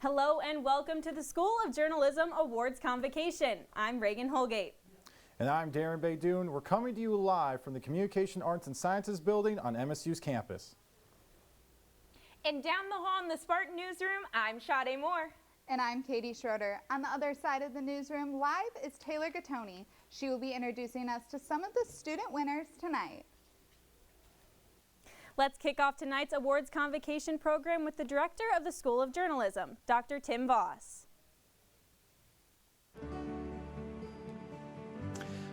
Hello and welcome to the School of Journalism Awards Convocation. I'm Reagan Holgate. And I'm Darren Baydoun. We're coming to you live from the Communication Arts and Sciences building on MSU's campus. And down the hall in the Spartan newsroom, I'm Sade Moore. And I'm Katie Schroeder. On the other side of the newsroom, live is Taylor Gattoni. She will be introducing us to some of the student winners tonight. Let's kick off tonight's Awards Convocation program with the Director of the School of Journalism, Dr. Tim Voss.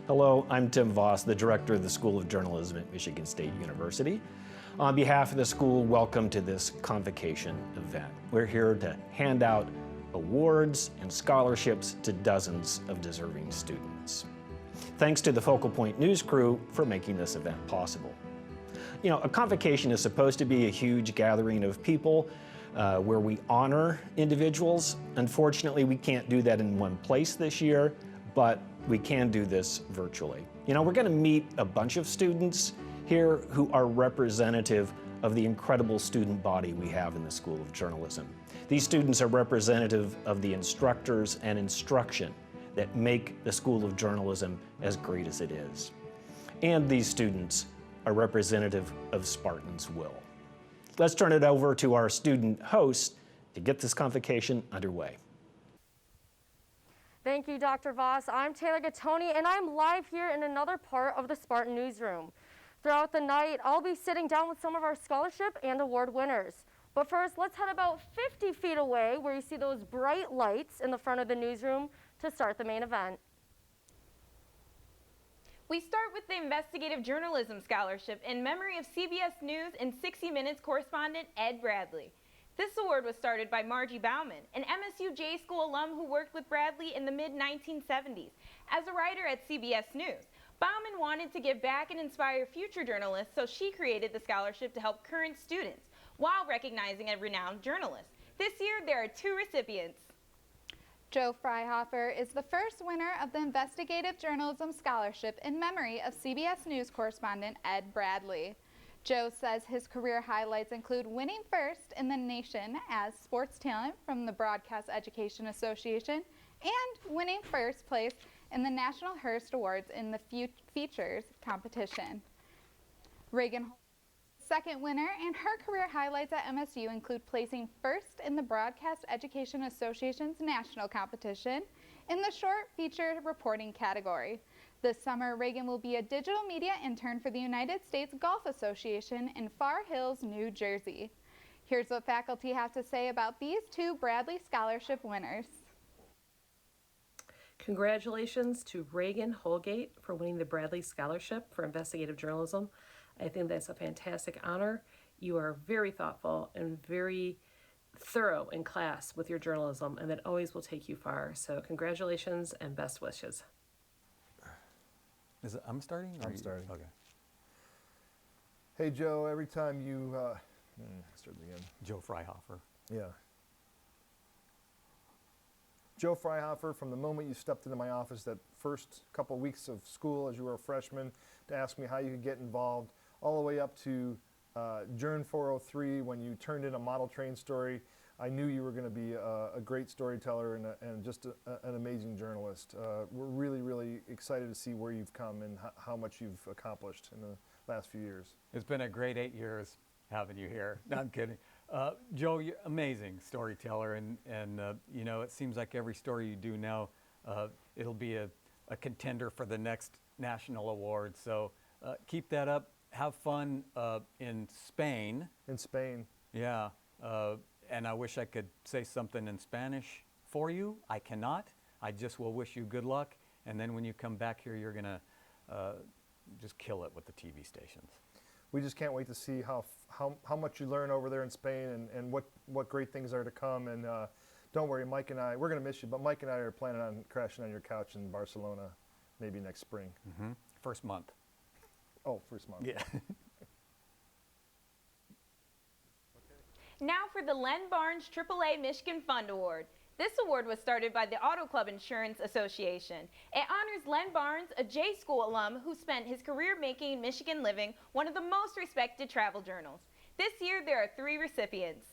Hello, I'm Tim Voss, the Director of the School of Journalism at Michigan State University. On behalf of the school, welcome to this convocation event. We're here to hand out awards and scholarships to dozens of deserving students. Thanks to the Focal Point News crew for making this event possible. You know, a convocation is supposed to be a huge gathering of people where we honor individuals. Unfortunately, we can't do that in one place this year, but we can do this virtually. You know, we're going to meet a bunch of students here who are representative of the incredible student body we have in the School of Journalism. These students are representative of the instructors and instruction that make the School of Journalism as great as it is. And these students are representative of Spartan's will. Let's turn it over to our student host to get this convocation underway. Thank you, Dr. Voss. I'm Taylor Gattoni, and I'm live here in another part of the Spartan newsroom. Throughout the night, I'll be sitting down with some of our scholarship and award winners. But first, let's head about 50 feet away where you see those bright lights in the front of the newsroom to start the main event. We start with the Investigative Journalism Scholarship in memory of CBS News and 60 Minutes correspondent Ed Bradley. This award was started by Margie Bauman, an MSU J School alum who worked with Bradley in the mid-1970s. As a writer at CBS News, Bauman wanted to give back and inspire future journalists, so she created the scholarship to help current students while recognizing a renowned journalist. This year, there are 2 recipients. Joe Freihofer is the first winner of the Investigative Journalism Scholarship in memory of CBS News correspondent Ed Bradley. Joe says his career highlights include winning first in the nation as sports talent from the Broadcast Education Association and winning first place in the National Hearst Awards in the features competition. Reagan, second winner, and her career highlights at MSU include placing first in the Broadcast Education Association's national competition in the short feature reporting category. This summer, Reagan will be a digital media intern for the United States Golf Association in Far Hills, New Jersey. Here's what faculty have to say about these 2 Bradley Scholarship winners. Congratulations to Reagan Holgate for winning the Bradley Scholarship for Investigative Journalism. I think that's a fantastic honor. You are very thoughtful and very thorough in class with your journalism, and that always will take you far. So congratulations and best wishes. Is it I'm starting? I'm starting. Okay. Hey, Joe, every time you, start again. Joe Freihofer. Yeah. Joe Freihofer, from the moment you stepped into my office that first couple of weeks of school as you were a freshman to ask me how you could get involved, all the way up to Journ 403 when you turned in a model train story, I knew you were going to be a great storyteller and just an amazing journalist. We're really, really excited to see where you've come and how much you've accomplished in the last few years. It's been a great 8 years having you here. No, I'm kidding. Joe, you're amazing storyteller, and you know, it seems like every story you do now, it'll be a contender for the next national award. So keep that up. Have fun in Spain. In Spain. Yeah. And I wish I could say something in Spanish for you. I cannot. I just will wish you good luck. And then when you come back here, you're going to just kill it with the TV stations. We just can't wait to see how much you learn over there in Spain and what great things are to come. And don't worry, Mike and I, we're going to miss you, but Mike and I are planning on crashing on your couch in Barcelona maybe next spring. Mm-hmm. First month. Oh, first month. Yeah. Now for the Len Barnes AAA Michigan Fund Award. This award was started by the Auto Club Insurance Association. It honors Len Barnes, a J School alum who spent his career making Michigan Living one of the most respected travel journals. This year, there are 3 recipients.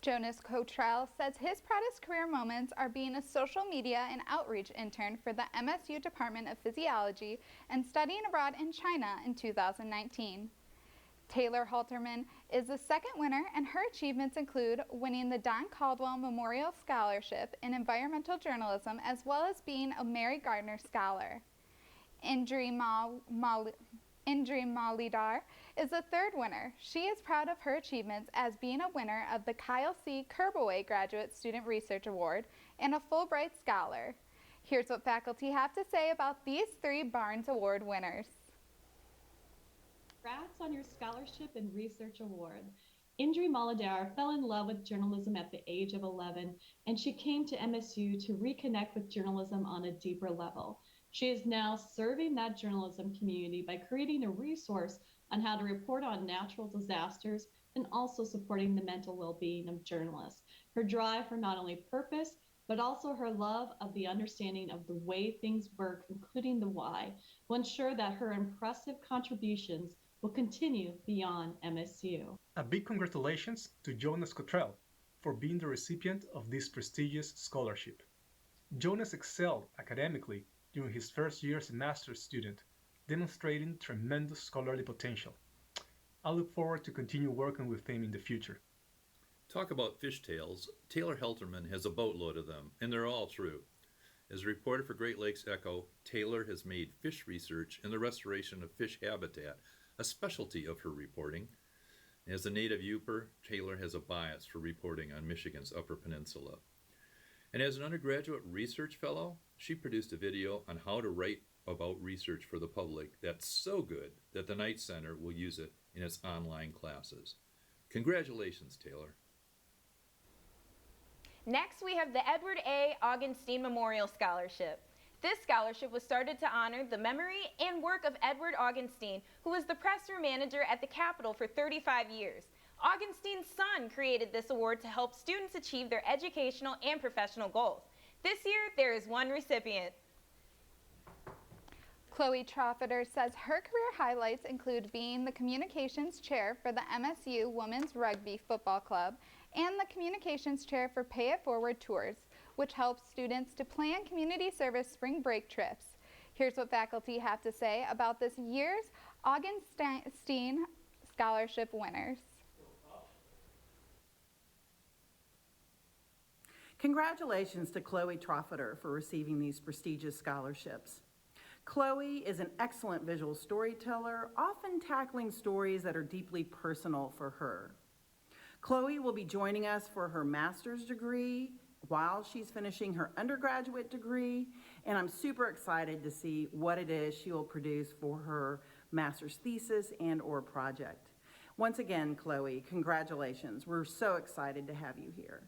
Jonas Cottrell says his proudest career moments are being a social media and outreach intern for the MSU Department of Physiology and studying abroad in China in 2019. Taylor Halterman is the second winner, and her achievements include winning the Don Caldwell Memorial Scholarship in Environmental Journalism, as well as being a Mary Gardner Scholar. Indri Malidar is the third winner. She is proud of her achievements as being a winner of the Kyle C. Kerbaway Graduate Student Research Award and a Fulbright Scholar. Here's what faculty have to say about these 3 Barnes Award winners. Congrats on your scholarship and research award. Indri Maladar fell in love with journalism at the age of 11, and she came to MSU to reconnect with journalism on a deeper level. She is now serving that journalism community by creating a resource on how to report on natural disasters and also supporting the mental well-being of journalists. Her drive for not only purpose, but also her love of the understanding of the way things work, including the why, will ensure that her impressive contributions will continue beyond MSU. A big congratulations to Jonas Cottrell for being the recipient of this prestigious scholarship. Jonas excelled academically during his first year as a master's student, demonstrating tremendous scholarly potential. I look forward to continue working with him in the future. Talk about fishtails. Taylor Halterman has a boatload of them, and they're all true. As a reporter for Great Lakes Echo, Taylor has made fish research and the restoration of fish habitat a specialty of her reporting. As a native Yooper, Taylor has a bias for reporting on Michigan's Upper Peninsula. And as an undergraduate research fellow, she produced a video on how to write about research for the public that's so good that the Knight Center will use it in its online classes. Congratulations, Taylor. Next, we have the Edward A. Augenstein Memorial Scholarship. This scholarship was started to honor the memory and work of Edward Augenstein, who was the press room manager at the Capitol for 35 years. Augenstein's son created this award to help students achieve their educational and professional goals. This year, there is one recipient. Chloe Trofeter says her career highlights include being the communications chair for the MSU Women's Rugby Football Club and the communications chair for Pay It Forward Tours, which helps students to plan community service spring break trips. Here's what faculty have to say about this year's Augenstein Scholarship winners. Congratulations to Chloe Trofeter for receiving these prestigious scholarships. Chloe is an excellent visual storyteller, often tackling stories that are deeply personal for her. Chloe will be joining us for her master's degree while she's finishing her undergraduate degree, and I'm super excited to see what it is she will produce for her master's thesis and/or project. Once again, Chloe, congratulations. We're so excited to have you here.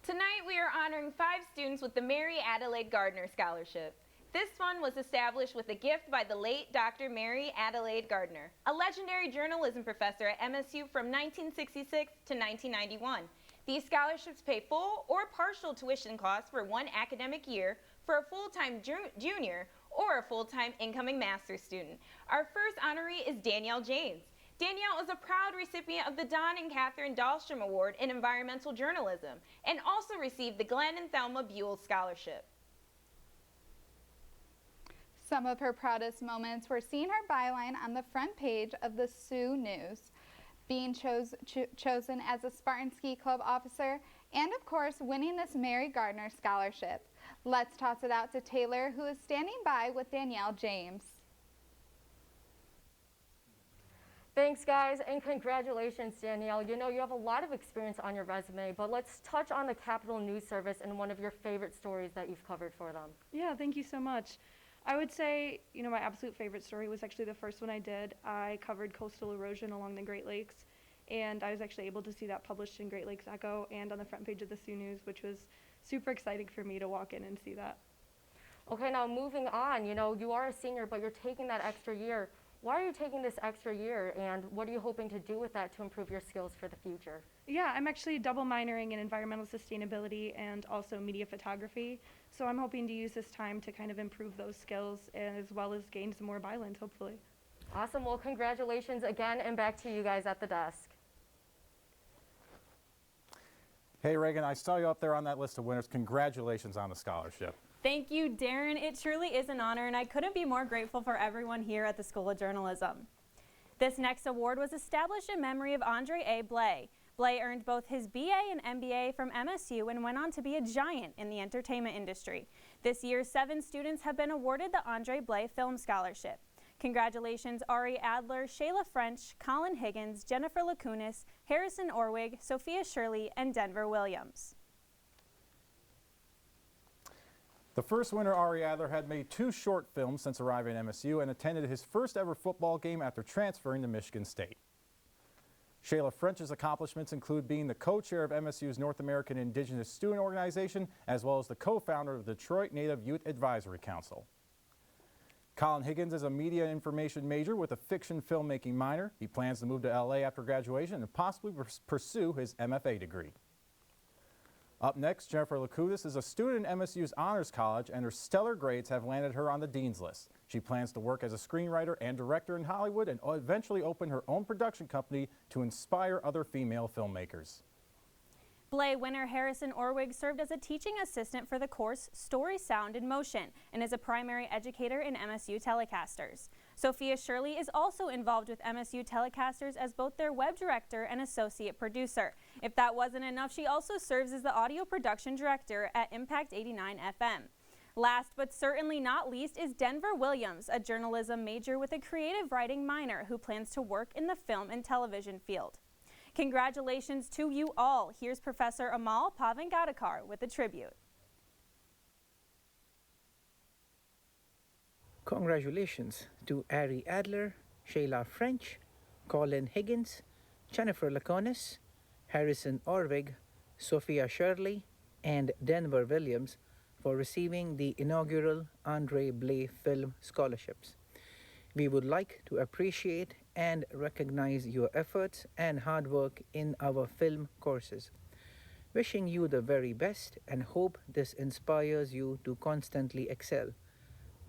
Tonight, we are honoring 5 students with the Mary Adelaide Gardner Scholarship. This fund was established with a gift by the late Dr. Mary Adelaide Gardner, a legendary journalism professor at MSU from 1966 to 1991. These scholarships pay full or partial tuition costs for 1 academic year for a full-time junior or a full-time incoming master's student. Our first honoree is Danielle James. Danielle is a proud recipient of the Don and Catherine Dahlstrom Award in Environmental Journalism and also received the Glenn and Thelma Buell Scholarship. Some of her proudest moments were seeing her byline on the front page of the Sioux News, being chosen as a Spartan Ski Club officer, and of course winning this Mary Gardner Scholarship. Let's toss it out to Taylor, who is standing by with Danielle James. Thanks, guys, and congratulations, Danielle. You know, you have a lot of experience on your resume, but let's touch on the Capitol News Service and one of your favorite stories that you've covered for them. Yeah, thank you so much. I would say, you know, my absolute favorite story was actually the first one I did. I covered coastal erosion along the Great Lakes, and I was actually able to see that published in Great Lakes Echo and on the front page of the Sioux News, which was super exciting for me to walk in and see that. Okay, now moving on, you know, you are a senior, but you're taking that extra year. Why are you taking this extra year, and what are you hoping to do with that to improve your skills for the future? Yeah, I'm actually double minoring in environmental sustainability and also media photography, so I'm hoping to use this time to kind of improve those skills as well as gain some more bylines, hopefully. Awesome, well, congratulations again, and back to you guys at the desk. Hey Reagan, I saw you up there on that list of winners. Congratulations on the scholarship. Thank you, Darren. It truly is an honor, and I couldn't be more grateful for everyone here at the School of Journalism. This next award was established in memory of Andre A. Blay. Blay earned both his BA and MBA from MSU and went on to be a giant in the entertainment industry. This year, 7 students have been awarded the Andre Blay Film Scholarship. Congratulations, Ari Adler, Shayla French, Colin Higgins, Jennifer Lacunas, Harrison Orwig, Sophia Shirley, and Denver Williams. The first winner, Ari Adler, had made 2 short films since arriving at MSU and attended his first ever football game after transferring to Michigan State. Shayla French's accomplishments include being the co-chair of MSU's North American Indigenous Student Organization, as well as the co-founder of the Detroit Native Youth Advisory Council. Colin Higgins is a media information major with a fiction filmmaking minor. He plans to move to LA after graduation and possibly pursue his MFA degree. Up next, Jennifer Lacunas is a student in MSU's Honors College, and her stellar grades have landed her on the Dean's List. She plans to work as a screenwriter and director in Hollywood and eventually open her own production company to inspire other female filmmakers. Blay winner Harrison Orwig served as a teaching assistant for the course Story, Sound, and Motion and is a primary educator in MSU Telecasters. Sophia Shirley is also involved with MSU Telecasters as both their web director and associate producer. If that wasn't enough, she also serves as the audio production director at Impact 89 FM. Last but certainly not least is Denver Williams, a journalism major with a creative writing minor who plans to work in the film and television field. Congratulations to you all. Here's Professor Amal Pavangadekar with a tribute. Congratulations to Ari Adler, Shayla French, Colin Higgins, Jennifer Lacunas, Harrison Orwig, Sophia Shirley, and Denver Williams for receiving the inaugural Andre Blay Film Scholarships. We would like to appreciate and recognize your efforts and hard work in our film courses. Wishing you the very best and hope this inspires you to constantly excel.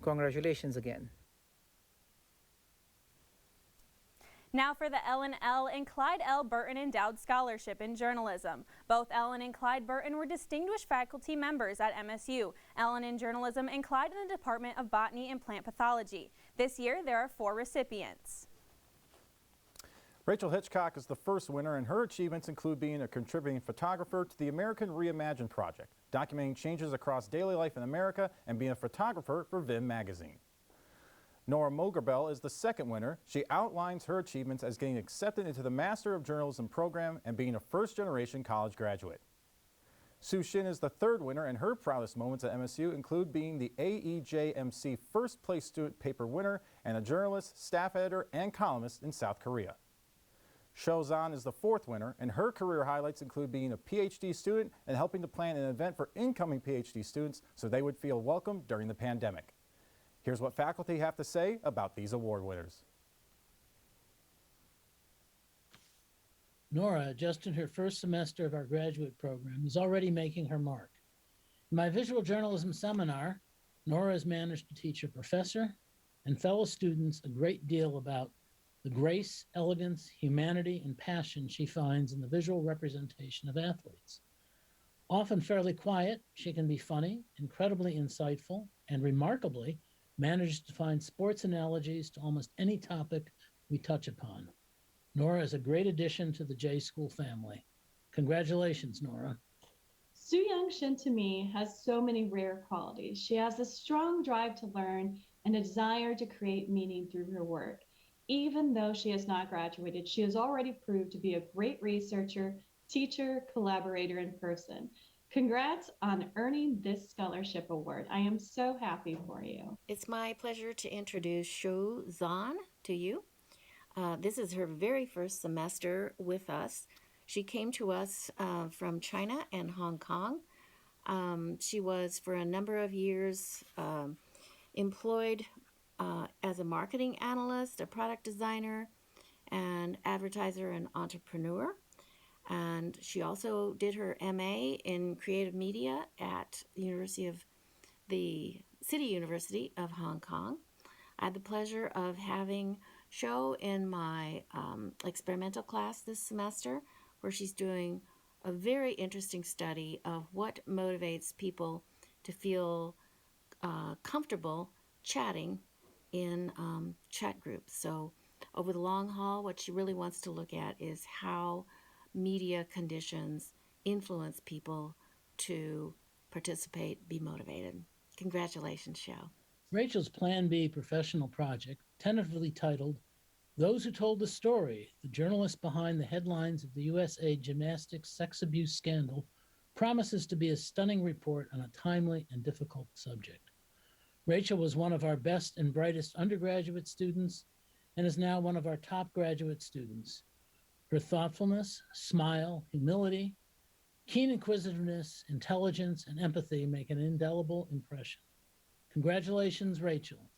Congratulations again. Now for the Ellen L. and Clyde L. Burton Endowed Scholarship in Journalism. Both Ellen and Clyde Burton were distinguished faculty members at MSU, Ellen in journalism and Clyde in the Department of Botany and Plant Pathology. This year, there are 4 recipients. Rachel Hitchcock is the first winner, and her achievements include being a contributing photographer to the American Reimagined Project, documenting changes across daily life in America, and being a photographer for Vim magazine. Nora Mogerbell is the second winner. She outlines her achievements as getting accepted into the Master of Journalism program and being a first-generation college graduate. Sue Shin is the third winner, and her proudest moments at MSU include being the AEJMC first place student paper winner and a journalist, staff editor, and columnist in South Korea. Shou Zhan is the fourth winner, and her career highlights include being a PhD student and helping to plan an event for incoming PhD students so they would feel welcome during the pandemic. Here's what faculty have to say about these award winners. Nora, just in her first semester of our graduate program, is already making her mark. In my visual journalism seminar, Nora has managed to teach a professor and fellow students a great deal about the grace, elegance, humanity, and passion she finds in the visual representation of athletes. Often fairly quiet, she can be funny, incredibly insightful, and remarkably manages to find sports analogies to almost any topic we touch upon. Nora is a great addition to the J School family. Congratulations, Nora. Su Young Shin to me has so many rare qualities. She has a strong drive to learn and a desire to create meaning through her work. Even though she has not graduated, she has already proved to be a great researcher, teacher, collaborator, and person. Congrats on earning this scholarship award. I am so happy for you. It's my pleasure to introduce Shou Zhan to you. This is her very first semester with us. She came to us from China and Hong Kong. She was for a number of years employed as a marketing analyst, a product designer, and advertiser and entrepreneur. And she also did her MA in creative media at the City University of Hong Kong. I had the pleasure of having Shou in my experimental class this semester, where she's doing a very interesting study of what motivates people to feel comfortable chatting in chat groups. So over the long haul, what she really wants to look at is how media conditions influence people to participate, be motivated. Congratulations, show. Rachel's Plan B professional project, tentatively titled Those Who Told the Story, the journalists behind the headlines of the USA gymnastics sex abuse scandal, promises to be a stunning report on a timely and difficult subject. Rachel was one of our best and brightest undergraduate students and is now one of our top graduate students. Her thoughtfulness, smile, humility, keen inquisitiveness, intelligence, and empathy make an indelible impression. Congratulations, Rachel.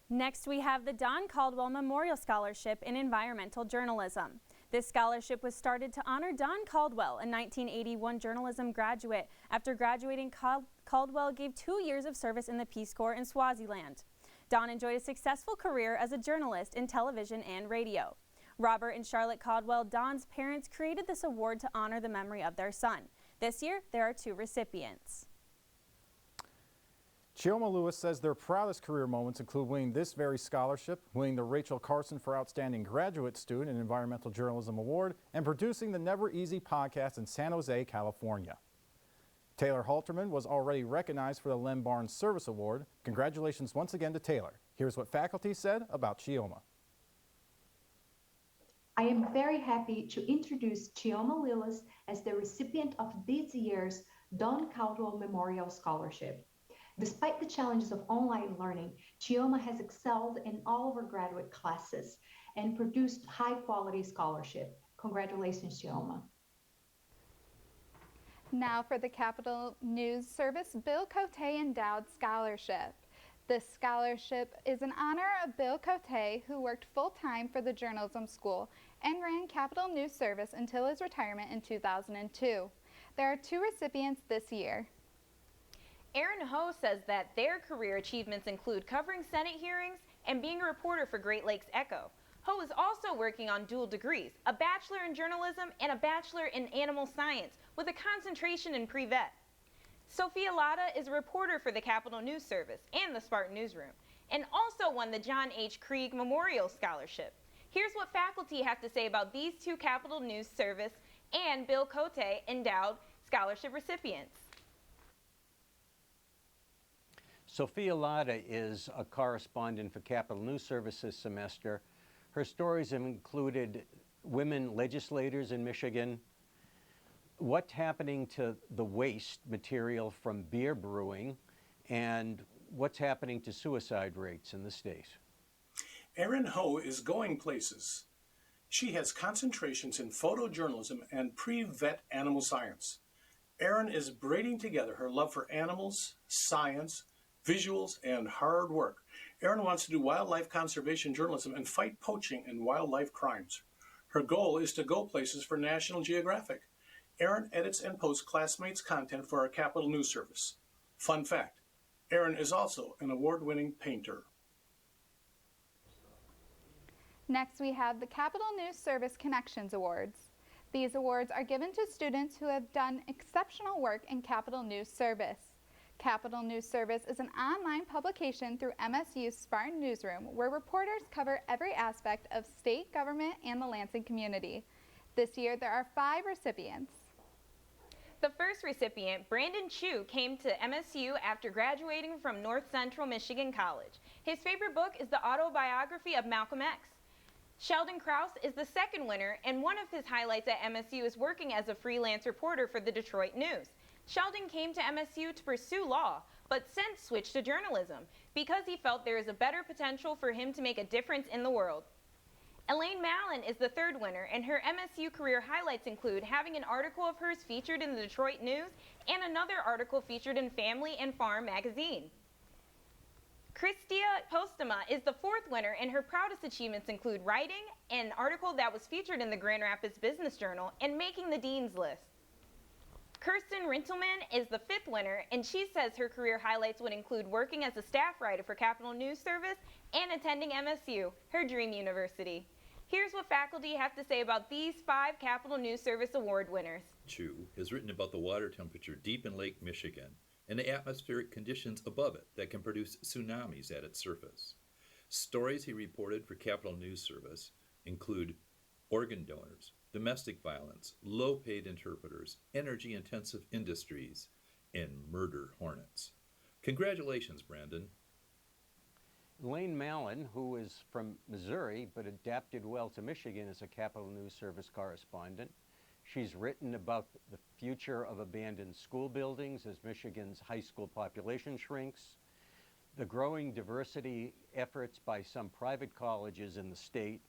Next, we have the Don Caldwell Memorial Scholarship in Environmental Journalism. This scholarship was started to honor Don Caldwell, a 1981 journalism graduate. After graduating, Caldwell gave 2 years of service in the Peace Corps in Swaziland. Don enjoyed a successful career as a journalist in television and radio. Robert and Charlotte Caldwell, Don's parents, created this award to honor the memory of their son. This year, there are 2 recipients. Chioma Lewis says their proudest career moments include winning this very scholarship, winning the Rachel Carson for Outstanding Graduate Student in Environmental Journalism Award, and producing the Never Easy podcast in San Jose, California. Taylor Halterman was already recognized for the Len Barnes Service Award. Congratulations once again to Taylor. Here's what faculty said about Chioma. I am very happy to introduce Chioma Lewis as the recipient of this year's Don Caldwell Memorial Scholarship. Despite the challenges of online learning, Chioma has excelled in all of her graduate classes and produced high-quality scholarship. Congratulations, Chioma. Now for the Capital News Service Billcote Endowed Scholarship. This scholarship is in honor of Billcote, who worked full-time for the journalism school and ran Capital News Service until his retirement in 2002. There are 2 recipients this year. Aaron Ho says that their career achievements include covering Senate hearings and being a reporter for Great Lakes Echo. Ho is also working on dual degrees, a bachelor in journalism and a bachelor in animal science with a concentration in pre-vet. Sophia Latta is a reporter for the Capital News Service and the Spartan Newsroom, and also won the John H. Krieg Memorial Scholarship. Here's what faculty have to say about these 2 Capital News Service and Billcote Endowed Scholarship recipients. Sophia Latta is a correspondent for Capital News Service this semester. Her stories have included women legislators in Michigan, what's happening to the waste material from beer brewing, and what's happening to suicide rates in the state. Erin Ho is going places. She has concentrations in photojournalism and pre-vet animal science. Erin is braiding together her love for animals, science, visuals, and hard work. Erin wants to do wildlife conservation journalism and fight poaching and wildlife crimes. Her goal is to go places for National Geographic. Erin edits and posts classmates' content for our Capital News Service. Fun fact, Erin is also an award-winning painter. Next, we have the Capital News Service Connections Awards. These awards are given to students who have done exceptional work in Capital News Service. Capital News Service is an online publication through MSU's Spartan Newsroom where reporters cover every aspect of state government and the Lansing community. This year, there are 5 recipients. The first recipient, Brandon Chu, came to MSU after graduating from North Central Michigan College. His favorite book is the autobiography of Malcolm X. Sheldon Krause is the second winner, and one of his highlights at MSU is working as a freelance reporter for the Detroit News. Sheldon came to MSU to pursue law, but since switched to journalism because he felt there is a better potential for him to make a difference in the world. Elaine Mallon is the third winner, and her MSU career highlights include having an article of hers featured in the Detroit News and another article featured in Family and Farm magazine. Christia Postema is the fourth winner, and her proudest achievements include writing an article that was featured in the Grand Rapids Business Journal and making the Dean's List. Kirsten Rintelman is the fifth winner, and she says her career highlights would include working as a staff writer for Capital News Service and attending MSU, her dream university. Here's what faculty have to say about these 5 Capital News Service Award winners. Chu has written about the water temperature deep in Lake Michigan and the atmospheric conditions above it that can produce tsunamis at its surface. Stories he reported for Capital News Service include organ donors, domestic violence, low-paid interpreters, energy-intensive industries, and murder hornets. Congratulations, Brandon. Lane Mallon, who is from Missouri but adapted well to Michigan as a Capital News Service correspondent. She's written about the future of abandoned school buildings as Michigan's high school population shrinks, the growing diversity efforts by some private colleges in the state,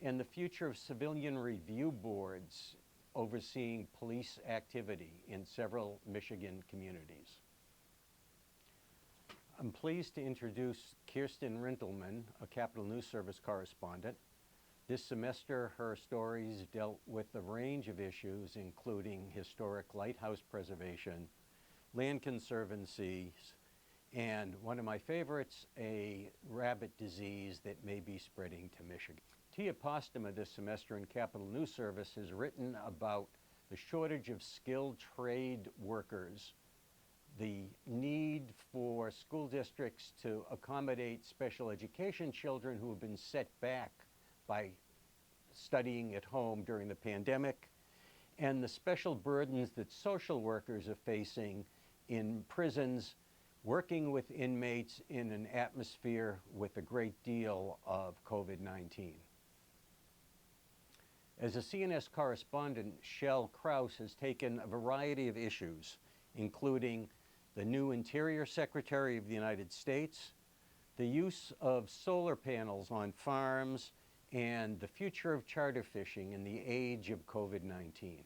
and the future of civilian review boards overseeing police activity in several Michigan communities. I'm pleased to introduce Kirsten Rintelman, a Capital News Service correspondent. This semester, her stories dealt with a range of issues, including historic lighthouse preservation, land conservancies, and one of my favorites, a rabbit disease that may be spreading to Michigan. Tia Postuma this semester in Capital News Service has written about the shortage of skilled trade workers, the need for school districts to accommodate special education children who have been set back by studying at home during the pandemic, and the special burdens that social workers are facing in prisons, working with inmates in an atmosphere with a great deal of COVID-19. As a CNS correspondent, Shel Krause has taken a variety of issues, including the new Interior Secretary of the United States, the use of solar panels on farms, and the future of charter fishing in the age of COVID-19.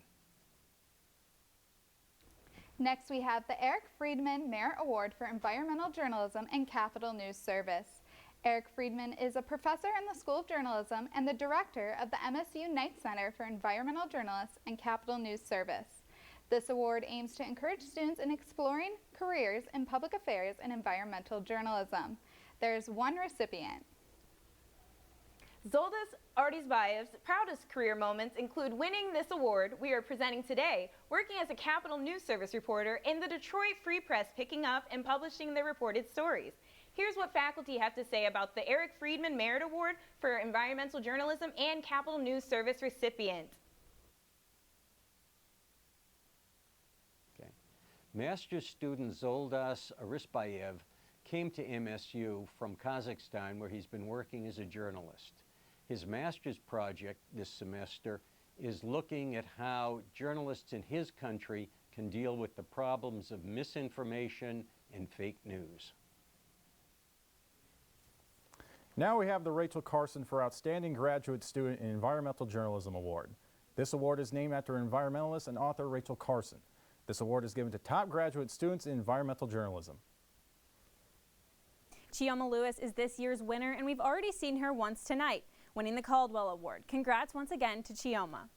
Next, we have the Eric Friedman Merit Award for Environmental Journalism and Capital News Service. Eric Friedman is a professor in the School of Journalism and the director of the MSU Knight Center for Environmental Journalists and Capital News Service. This award aims to encourage students in exploring careers in public affairs and environmental journalism. There is one recipient. Zoldas Artizbayev's proudest career moments include winning this award we are presenting today, working as a Capital News Service reporter in the Detroit Free Press, picking up and publishing their reported stories. Here's what faculty have to say about the Eric Friedman Merit Award for Environmental Journalism and Capital News Service recipient. Okay. Master's student Zoldas Artizbayev came to MSU from Kazakhstan, where he's been working as a journalist. His master's project this semester is looking at how journalists in his country can deal with the problems of misinformation and fake news. Now we have the Rachel Carson for Outstanding Graduate Student in Environmental Journalism Award. This award is named after environmentalist and author Rachel Carson. This award is given to top graduate students in environmental journalism. Chioma Lewis is this year's winner, and we've already seen her once tonight, winning the Caldwell Award. Congrats once again to Chioma.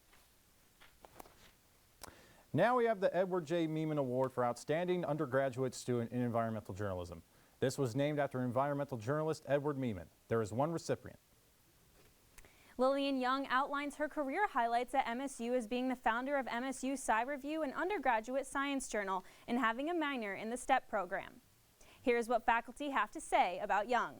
Now we have the Edward J. Meeman Award for Outstanding Undergraduate Student in Environmental Journalism. This was named after environmental journalist Edward Meeman. There is one recipient. Lillian Young outlines her career highlights at MSU as being the founder of MSU Sci Review, an undergraduate science journal, and having a minor in the STEP program. Here's what faculty have to say about Young.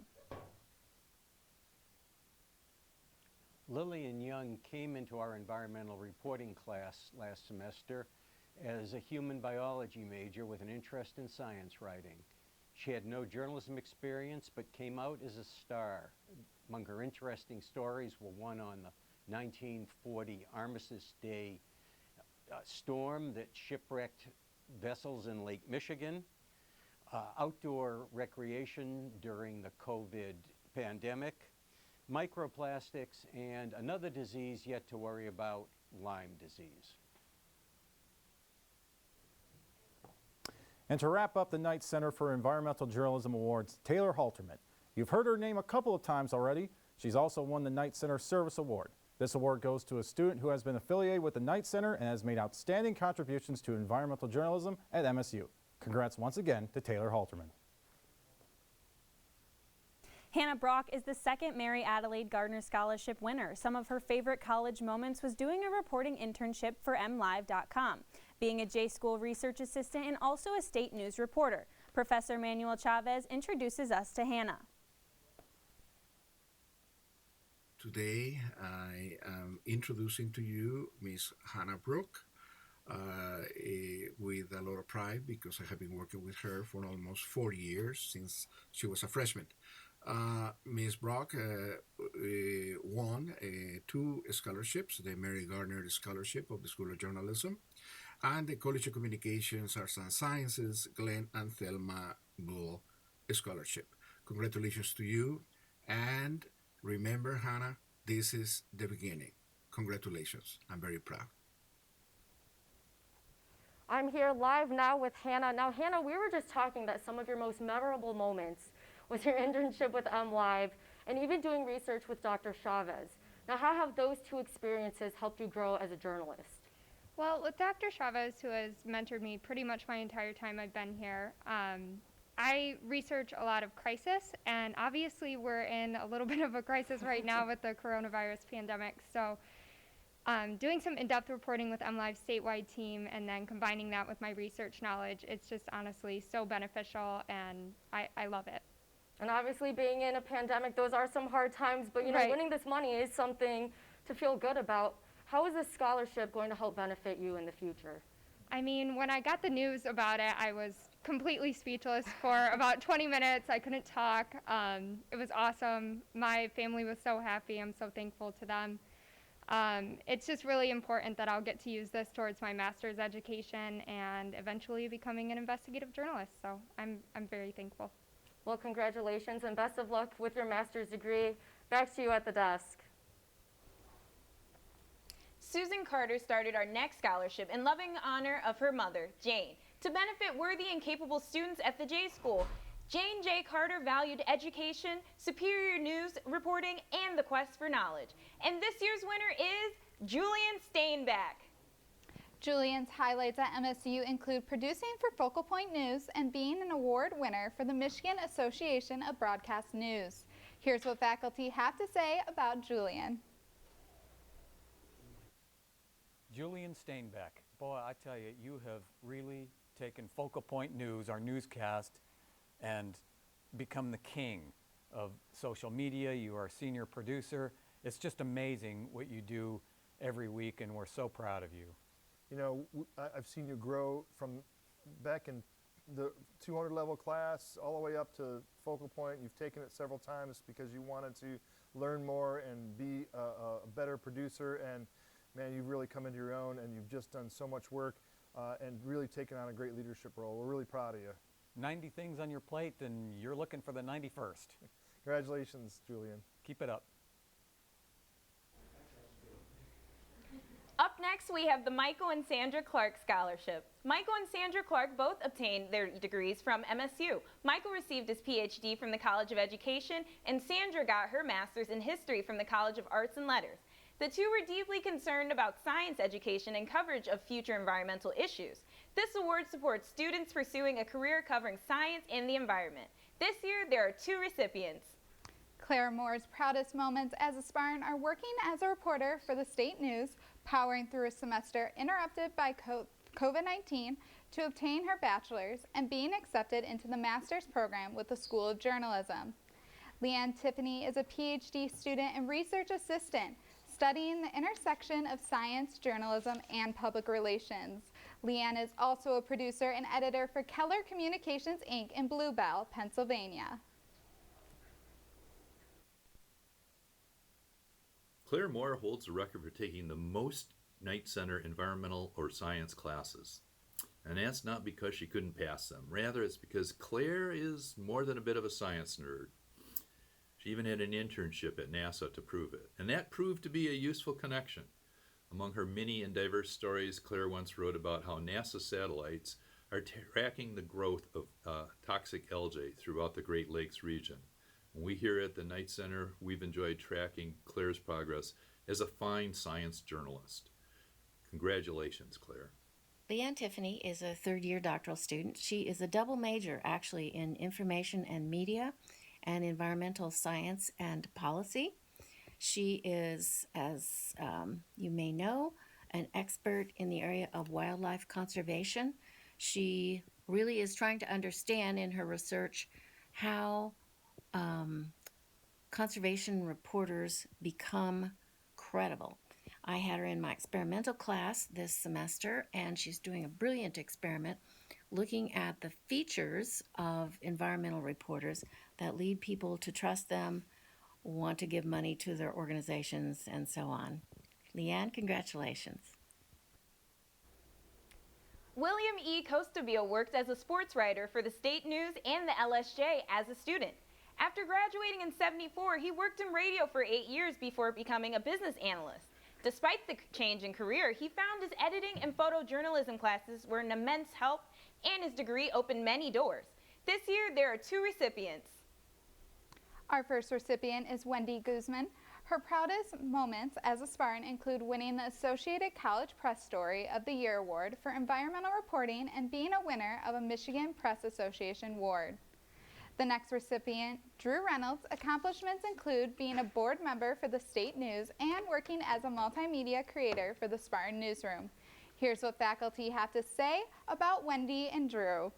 Lillian Young came into our environmental reporting class last semester as a human biology major with an interest in science writing. She had no journalism experience but came out as a star. Among her interesting stories were one on the 1940 Armistice Day storm that shipwrecked vessels in Lake Michigan, outdoor recreation during the COVID pandemic, microplastics, and another disease yet to worry about, Lyme disease. And to wrap up the Knight Center for Environmental Journalism Awards, Taylor Halterman. You've heard her name a couple of times already. She's also won the Knight Center Service Award. This award goes to a student who has been affiliated with the Knight Center and has made outstanding contributions to environmental journalism at MSU. Congrats once again to Taylor Halterman. Hannah Brock is the second Mary Adelaide Gardner Scholarship winner. Some of her favorite college moments was doing a reporting internship for MLive.com, being a J-School research assistant, and also a state news reporter. Professor Manuel Chavez introduces us to Hannah. Today, I am introducing to you Miss Hannah Brook with a lot of pride because I have been working with her for almost 4 years since she was a freshman. Ms. Brock won 2 scholarships, the Mary Gardner Scholarship of the School of Journalism and the College of Communications, Arts and Sciences, Glenn and Thelma Bull Scholarship. Congratulations to you, and remember, Hannah, this is the beginning. Congratulations. I'm very proud. I'm here live now with Hannah. Now, Hannah, we were just talking that some of your most memorable moments was your internship with MLive and even doing research with Dr. Chavez. Now, how have those 2 experiences helped you grow as a journalist? Well, with Dr. Chavez, who has mentored me pretty much my entire time I've been here, I research a lot of crisis, and obviously we're in a little bit of a crisis right now with the coronavirus pandemic. So doing some in-depth reporting with MLive's statewide team and then combining that with my research knowledge, it's just honestly so beneficial, and I love it. And obviously being in a pandemic, those are some hard times, but you know, winning this money is something to feel good about. How is this scholarship going to help benefit you in the future? I mean, when I got the news about it, I was completely speechless for about 20 minutes. I couldn't talk. It was awesome. My family was so happy. I'm so thankful to them. It's just really important that I'll get to use this towards my master's education and eventually becoming an investigative journalist. So I'm very thankful. Well, congratulations and best of luck with your master's degree. Back to you at the desk. Susan Carter started our next scholarship in loving honor of her mother, Jane, to benefit worthy and capable students at the J School. Jane J. Carter valued education, superior news reporting, and the quest for knowledge. And this year's winner is Julian Steinbeck. Julian's highlights at MSU include producing for Focal Point News and being an award winner for the Michigan Association of Broadcast News. Here's what faculty have to say about Julian. Julian Steinbeck, boy, I tell you, you have really taken Focal Point News, our newscast, and become the king of social media. You are a senior producer. It's just amazing what you do every week, and we're so proud of you. You know, I've seen you grow from back in the 200 level class all the way up to Focal Point. You've taken it several times because you wanted to learn more and be a better producer, and man, you've really come into your own, and you've just done so much work and really taken on a great leadership role. We're really proud of you. 90 things on your plate, and you're looking for the 91st. Congratulations, Julian. Keep it up. Up next, we have the Michael and Sandra Clark Scholarship. Michael and Sandra Clark both obtained their degrees from MSU. Michael received his PhD from the College of Education, and Sandra got her master's in history from the College of Arts and Letters. The two were deeply concerned about science education and coverage of future environmental issues. This award supports students pursuing a career covering science and the environment. This year, there are 2 recipients. Claire Moore's proudest moments as a Spartan are working as a reporter for the state news, powering through a semester interrupted by COVID-19 to obtain her bachelor's and being accepted into the master's program with the School of Journalism. Leanne Tiffany is a PhD student and research assistant studying the intersection of science, journalism, and public relations. Leanne is also a producer and editor for Keller Communications, Inc. in Bluebell, Pennsylvania. Claire Moore holds the record for taking the most Night Center environmental or science classes. And that's not because she couldn't pass them. Rather, it's because Claire is more than a bit of a science nerd. She even had an internship at NASA to prove it. And that proved to be a useful connection. Among her many and diverse stories, Claire once wrote about how NASA satellites are tracking the growth of toxic algae throughout the Great Lakes region. And we here at the Night Center, we've enjoyed tracking Claire's progress as a fine science journalist. Congratulations, Claire. Leanne Tiffany is a third-year doctoral student. She is a double major, actually, in information and media, and environmental science and policy. She is, as you may know, an expert in the area of wildlife conservation. She really is trying to understand in her research how conservation reporters become credible. I had her in my experimental class this semester, and she's doing a brilliant experiment looking at the features of environmental reporters that lead people to trust them, want to give money to their organizations, and so on. Leanne, congratulations. William E. Costabill worked as a sports writer for the State News and the LSJ as a student. After graduating in '74, he worked in radio for 8 years before becoming a business analyst. Despite the change in career, he found his editing and photojournalism classes were an immense help, and his degree opened many doors. This year, there are 2 recipients. Our first recipient is Wendy Guzman. Her proudest moments as a Spartan include winning the Associated College Press Story of the Year Award for environmental reporting and being a winner of a Michigan Press Association award. The next recipient, Drew Reynolds, accomplishments include being a board member for the State News and working as a multimedia creator for the Spartan Newsroom. Here's what faculty have to say about Wendy and Drew.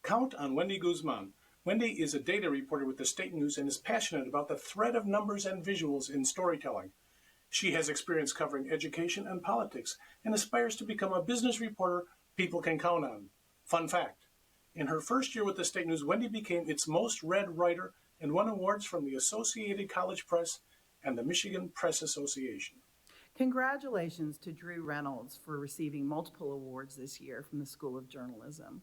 Count on Wendy Guzman. Wendy is a data reporter with the State News and is passionate about the thread of numbers and visuals in storytelling. She has experience covering education and politics and aspires to become a business reporter people can count on. Fun fact, in her first year with the State News, Wendy became its most read writer and won awards from the Associated College Press and the Michigan Press Association. Congratulations to Drew Reynolds for receiving multiple awards this year from the School of Journalism.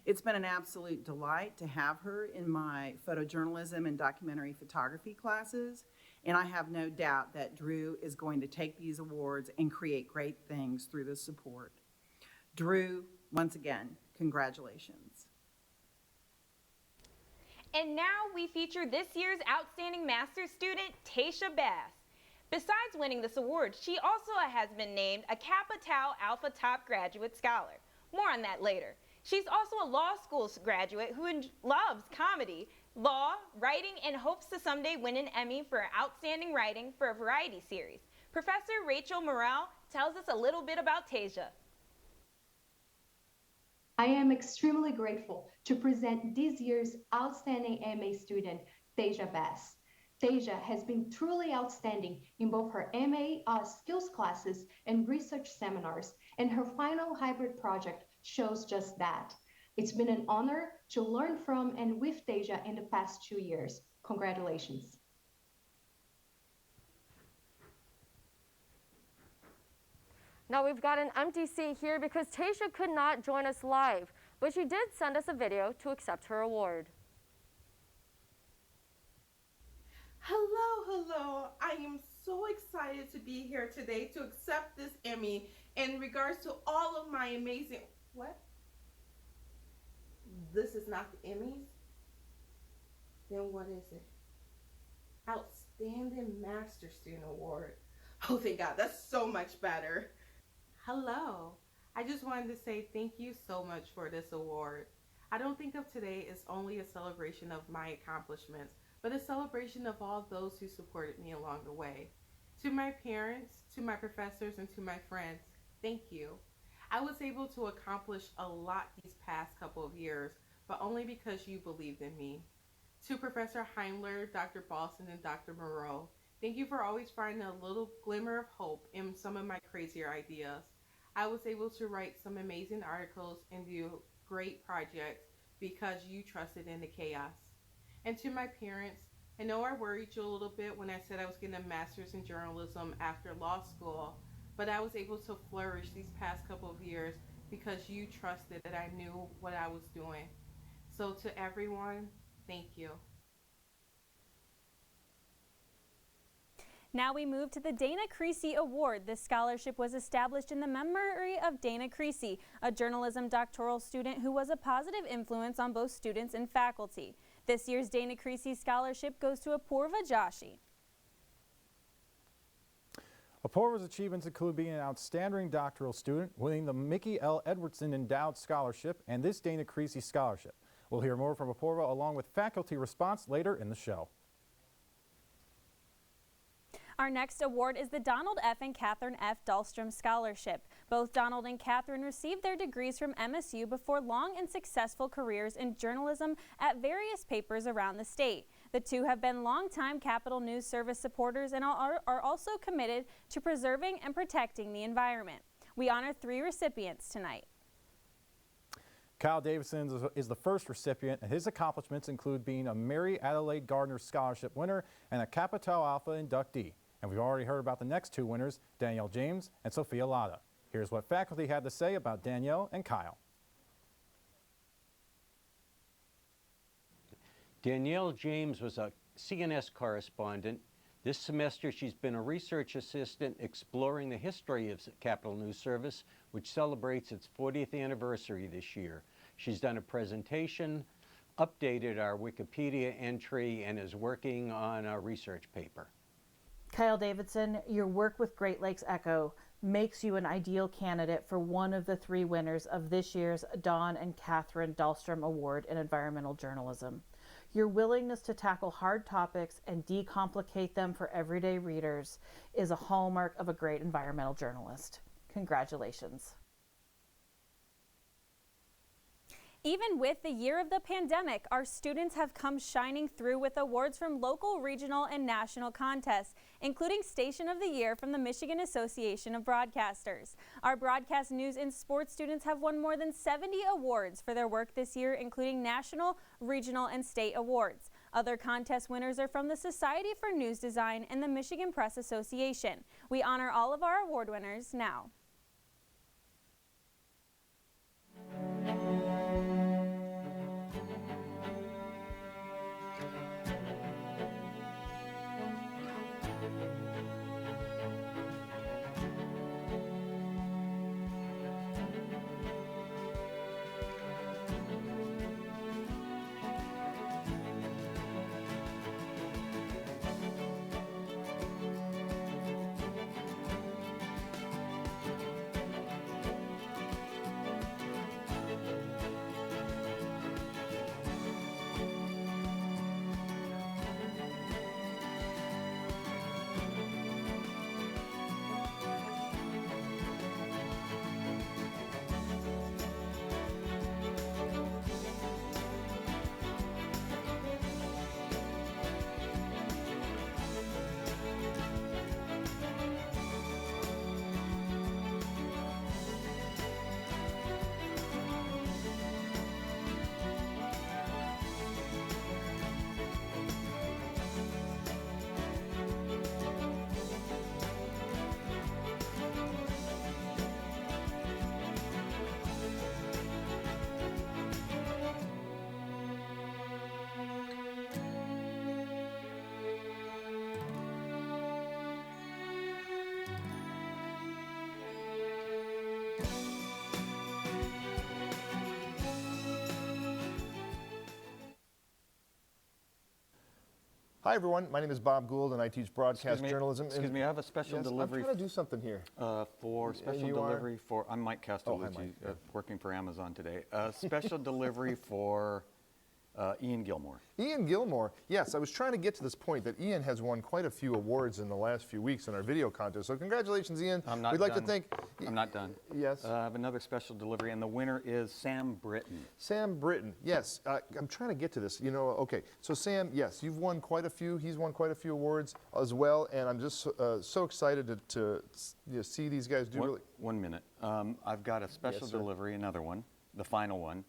It's been an absolute delight to have her in my photojournalism and documentary photography classes, and I have no doubt that Drew is going to take these awards and create great things through this support. Drew, once again, congratulations. And now we feature this year's Outstanding Master's student, Tasha Bass. Besides winning this award, she also has been named a Kappa Tau Alpha Top Graduate Scholar. More on that later. She's also a law school graduate who loves comedy, law, writing, and hopes to someday win an Emmy for outstanding writing for a variety series. Professor Rachel Morrell tells us a little bit about Tasha. I am extremely grateful to present this year's Outstanding MA student, Tasha Bass. Tasha has been truly outstanding in both her MA skills classes and research seminars, and her final hybrid project shows just that. It's been an honor to learn from and with Tasha in the past 2 years. Congratulations. Now we've got an empty seat here because Tasha could not join us live, but she did send us a video to accept her award. Hello. I am so excited to be here today to accept this Emmy in regards to all of my amazing... What? This is not the Emmys? Then what is it? Outstanding Master Student Award. Oh, thank God. That's so much better. Hello. I just wanted to say thank you so much for this award. I don't think of today as only a celebration of my accomplishments, but a celebration of all those who supported me along the way. To my parents, to my professors, and to my friends, thank you. I was able to accomplish a lot these past couple of years, but only because you believed in me. To Professor Heimler, Dr. Boston, and Dr. Moreau, thank you for always finding a little glimmer of hope in some of my crazier ideas. I was able to write some amazing articles and do great projects because you trusted in the chaos. And to my parents, I know I worried you a little bit when I said I was getting a master's in journalism after law school, but I was able to flourish these past couple of years because you trusted that I knew what I was doing. So to everyone, thank you. Now we move to the Dana Creasy Award. This scholarship was established in the memory of Dana Creasy, a journalism doctoral student who was a positive influence on both students and faculty. This year's Dana Creasy Scholarship goes to Apurva Joshi. Apurva's achievements include being an outstanding doctoral student, winning the Mickey L. Edwardson Endowed Scholarship and this Dana Creasy Scholarship. We'll hear more from Apoorva along with faculty response later in the show. Our next award is the Donald F. and Catherine F. Dahlstrom Scholarship. Both Donald and Catherine received their degrees from MSU before long and successful careers in journalism at various papers around the state. The two have been longtime Capitol News Service supporters and are also committed to preserving and protecting the environment. We honor 3 recipients tonight. Kyle Davidson is the first recipient, and his accomplishments include being a Mary Adelaide Gardner Scholarship winner and a Kappa Tau Alpha inductee. And we've already heard about the next 2 winners, Danielle James and Sophia Latta. Here's what faculty had to say about Danielle and Kyle. Danielle James was a CNS correspondent. This semester, she's been a research assistant exploring the history of Capitol News Service, which celebrates its 40th anniversary this year. She's done a presentation, updated our Wikipedia entry, and is working on a research paper. Kyle Davidson, your work with Great Lakes Echo makes you an ideal candidate for one of the 3 winners of this year's Don and Catherine Dahlstrom Award in Environmental Journalism. Your willingness to tackle hard topics and decomplicate them for everyday readers is a hallmark of a great environmental journalist. Congratulations. Even with the year of the pandemic, our students have come shining through with awards from local, regional, and national contests, including Station of the Year from the Michigan Association of Broadcasters. Our broadcast news and sports students have won more than 70 awards for their work this year, including national, regional, and state awards. Other contest winners are from the Society for News Design and the Michigan Press Association. We honor all of our award winners now. Hi everyone, my name is Bob Gould and I teach broadcast journalism. Excuse me, I have a special delivery. I'm trying to do something here. For special delivery for, I'm Mike Castellucci, working for Amazon today. Special delivery for Ian Gilmore. Ian Gilmore, yes, I was trying to get to this point that Ian has won quite a few awards in the last few weeks in our video contest. So congratulations, Ian. I'm not We'd like done. to thank. I'm not done. Yes. I have another special delivery, and the winner is Sam Britton. Sam Britton, yes. I'm trying to get to this. You know, okay. So Sam, yes, you've won quite a few. He's won quite a few awards as well, and I'm just so excited to see these guys do. One minute. I've got a special delivery, another one, the final one,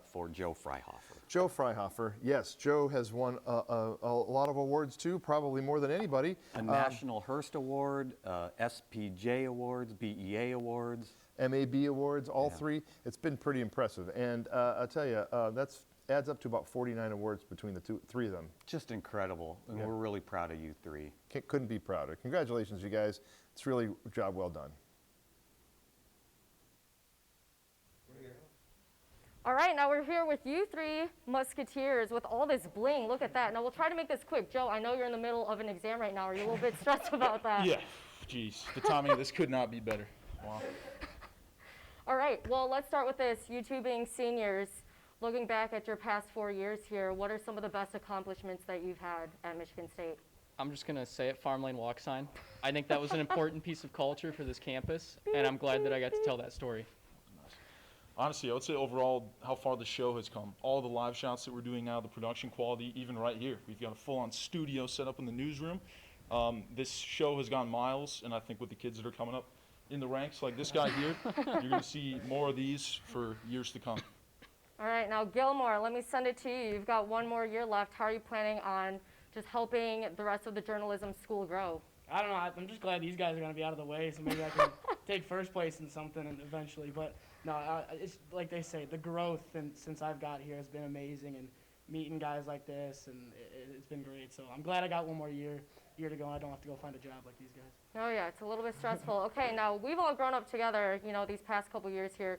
for Joe Freihofer. Joe Freihofer, yes. Joe has won a lot of awards too, probably more than anybody. A National Hearst Award, SPJ Awards, BEA Awards. MAB Awards, all 3. It's been pretty impressive. And I'll tell you, that's adds up to about 49 awards between the 3 of them. Just incredible. And we're really proud of you 3. Couldn't be prouder. Congratulations, you guys. It's really a job well done. All right, now we're here with you 3 musketeers with all this bling. Look at that. Now we'll try to make this quick. Joe, I know you're in the middle of an exam right now. Are you a little bit stressed about that? Yeah, geez, the timing of this could not be better. Wow. All right, well, let's start with this. You 2 being seniors, looking back at your past 4 years here, what are some of the best accomplishments that you've had at Michigan State? I'm just going to say it, farm lane walk sign. I think that was an important piece of culture for this campus, and I'm glad that I got to tell that story. Honestly, I would say overall how far the show has come. All the live shots that we're doing now, the production quality, even right here. We've got a full-on studio set up in the newsroom. This show has gone miles, and I think with the kids that are coming up in the ranks, like this guy here, you're going to see more of these for years to come. All right, now Gilmore, let me send it to you. You've got one more year left. How are you planning on just helping the rest of the journalism school grow? I don't know. I'm just glad these guys are going to be out of the way, so maybe I can take first place in something eventually. But no, it's like they say, the growth since I've got here has been amazing, and meeting guys like this, and it's been great. So I'm glad I got one more year to go, and I don't have to go find a job like these guys. Oh yeah, it's a little bit stressful. Okay, now we've all grown up together, these past couple years here.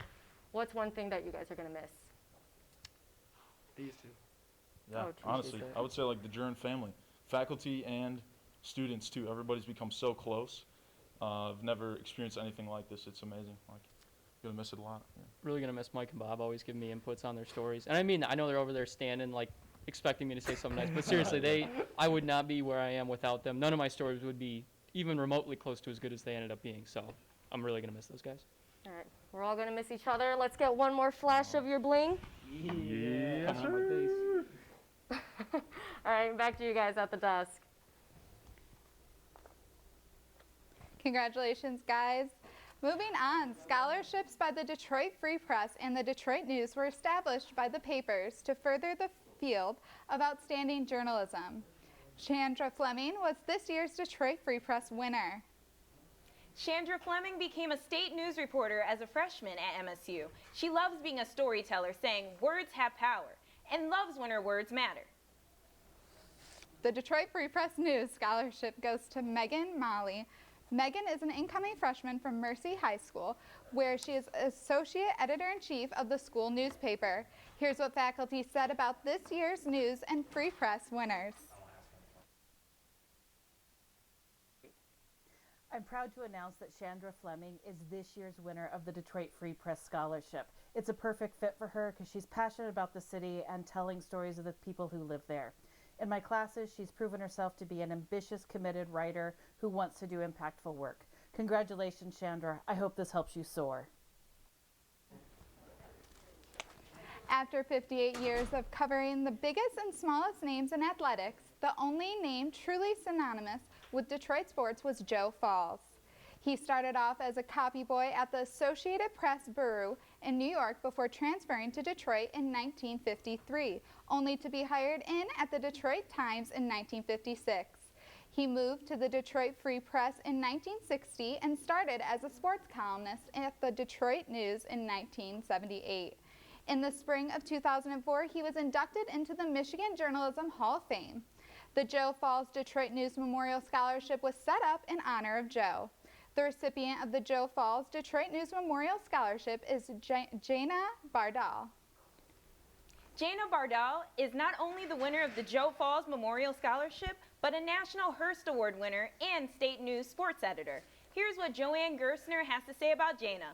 What's one thing that you guys are going to miss? These two. Yeah, honestly, I would say like the Journ family, faculty and students too. Everybody's become so close. I've never experienced anything like this. It's amazing. Like, you're gonna miss it a lot. Yeah. Really gonna miss Mike and Bob always giving me inputs on their stories. And I mean, I know they're over there standing, like expecting me to say something nice, but seriously, I would not be where I am without them. None of my stories would be even remotely close to as good as they ended up being. So I'm really gonna miss those guys. All right, we're all gonna miss each other. Let's get one more flash of your bling. Yeah, sir. All right, back to you guys at the desk. Congratulations, guys. Moving on, scholarships by the Detroit Free Press and the Detroit News were established by the papers to further the field of outstanding journalism. Sandra Fleming was this year's Detroit Free Press winner. Sandra Fleming became a state news reporter as a freshman at MSU. She loves being a storyteller, saying words have power, and loves when her words matter. The Detroit Free Press News Scholarship goes to Megan Molly. Megan is an incoming freshman from Mercy High School, where she is Associate Editor-in-Chief of the school newspaper. Here's what faculty said about this year's News and Free Press winners. I'm proud to announce that Sandra Fleming is this year's winner of the Detroit Free Press Scholarship. It's a perfect fit for her because she's passionate about the city and telling stories of the people who live there. In my classes, she's proven herself to be an ambitious, committed writer who wants to do impactful work. Congratulations, Sandra. I hope this helps you soar. After 58 years of covering the biggest and smallest names in athletics, the only name truly synonymous with Detroit sports was Joe Falls. He started off as a copy boy at the Associated Press Bureau in New York before transferring to Detroit in 1953, only to be hired in at the Detroit Times in 1956. He moved to the Detroit Free Press in 1960 and started as a sports columnist at the Detroit News in 1978. In the spring of 2004, he was inducted into the Michigan Journalism Hall of Fame. The Joe Falls Detroit News Memorial Scholarship was set up in honor of Joe. The recipient of the Joe Falls Detroit News Memorial Scholarship is Jana Bardal. Jana Bardal is not only the winner of the Joe Falls Memorial Scholarship, but a National Hearst Award winner and State News sports editor. Here's what Joanne Gerstner has to say about Jana.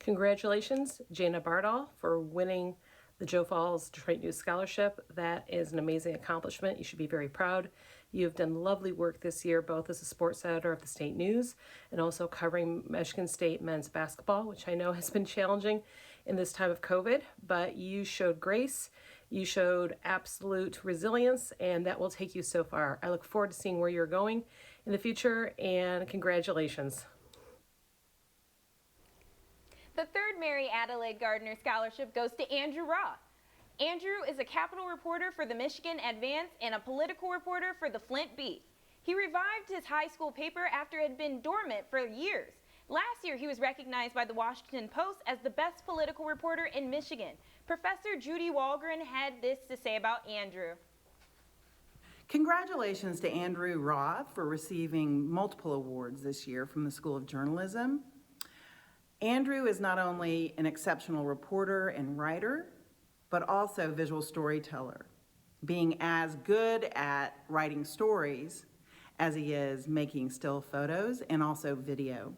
Congratulations, Jana Bardal, for winning the Joe Falls Detroit News Scholarship. That is an amazing accomplishment. You should be very proud. You've done lovely work this year, both as a sports editor of the State News and also covering Michigan State men's basketball, which I know has been challenging in this time of COVID, but you showed grace, you showed absolute resilience, and that will take you so far. I look forward to seeing where you're going in the future, and congratulations. The third Mary Adelaide Gardner Scholarship goes to Andrew Roth. Andrew is a Capitol reporter for the Michigan Advance and a political reporter for the Flint Beat. He revived his high school paper after it had been dormant for years. Last year, he was recognized by the Washington Post as the best political reporter in Michigan. Professor Judy Walgren had this to say about Andrew. Congratulations to Andrew Roth for receiving multiple awards this year from the School of Journalism. Andrew is not only an exceptional reporter and writer, but also visual storyteller, being as good at writing stories as he is making still photos and also video.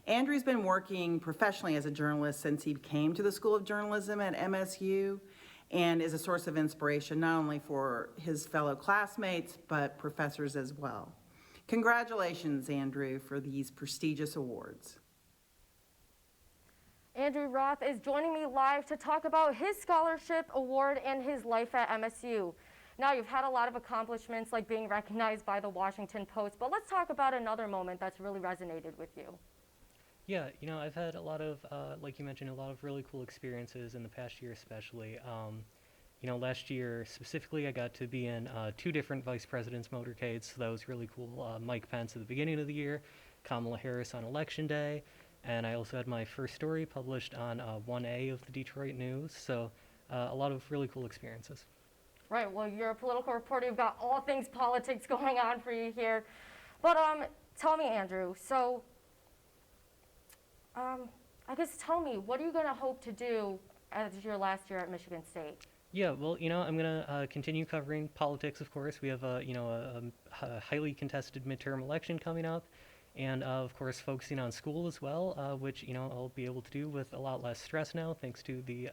Andrew's been working professionally as a journalist since he came to the School of Journalism at MSU and is a source of inspiration not only for his fellow classmates, but professors as well. Congratulations, Andrew, for these prestigious awards. Andrew Roth is joining me live to talk about his scholarship award and his life at MSU. Now, you've had a lot of accomplishments like being recognized by the Washington Post, but let's talk about another moment that's really resonated with you. Yeah, you know, I've had a lot of, like you mentioned, a lot of really cool experiences in the past year especially. You know, last year specifically I got to be in 2 different vice presidents' motorcades, so that was really cool. Mike Pence at the beginning of the year, Kamala Harris on Election Day, and I also had my first story published on 1A of the Detroit News, so a lot of really cool experiences. Right, well, you're a political reporter. You've got all things politics going on for you here. But tell me, Andrew, so I guess tell me, what are you going to hope to do as your last year at Michigan State? Yeah, well, you know, I'm going to continue covering politics, of course. We have a highly contested midterm election coming up, and of course focusing on school as well, which, you know, I'll be able to do with a lot less stress now thanks to the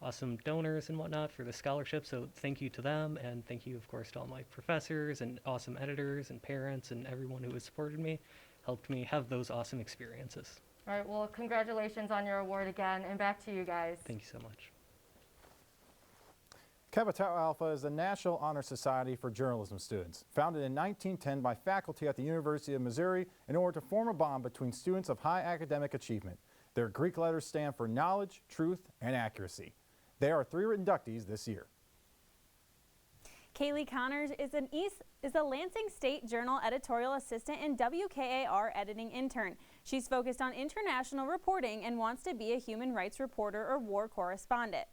awesome donors and whatnot for the scholarship. So thank you to them, and thank you, of course, to all my professors and awesome editors and parents and everyone who has supported me, helped me have those awesome experiences. All right, well, congratulations on your award again, and back to you guys. Thank you so much. Kappa Tau Alpha is the National Honor Society for Journalism students, founded in 1910 by faculty at the University of Missouri in order to form a bond between students of high academic achievement. Their Greek letters stand for knowledge, truth, and accuracy. There are 3 inductees this year. Kaylee Connors is a Lansing State Journal editorial assistant and WKAR editing intern. She's focused on international reporting and wants to be a human rights reporter or war correspondent.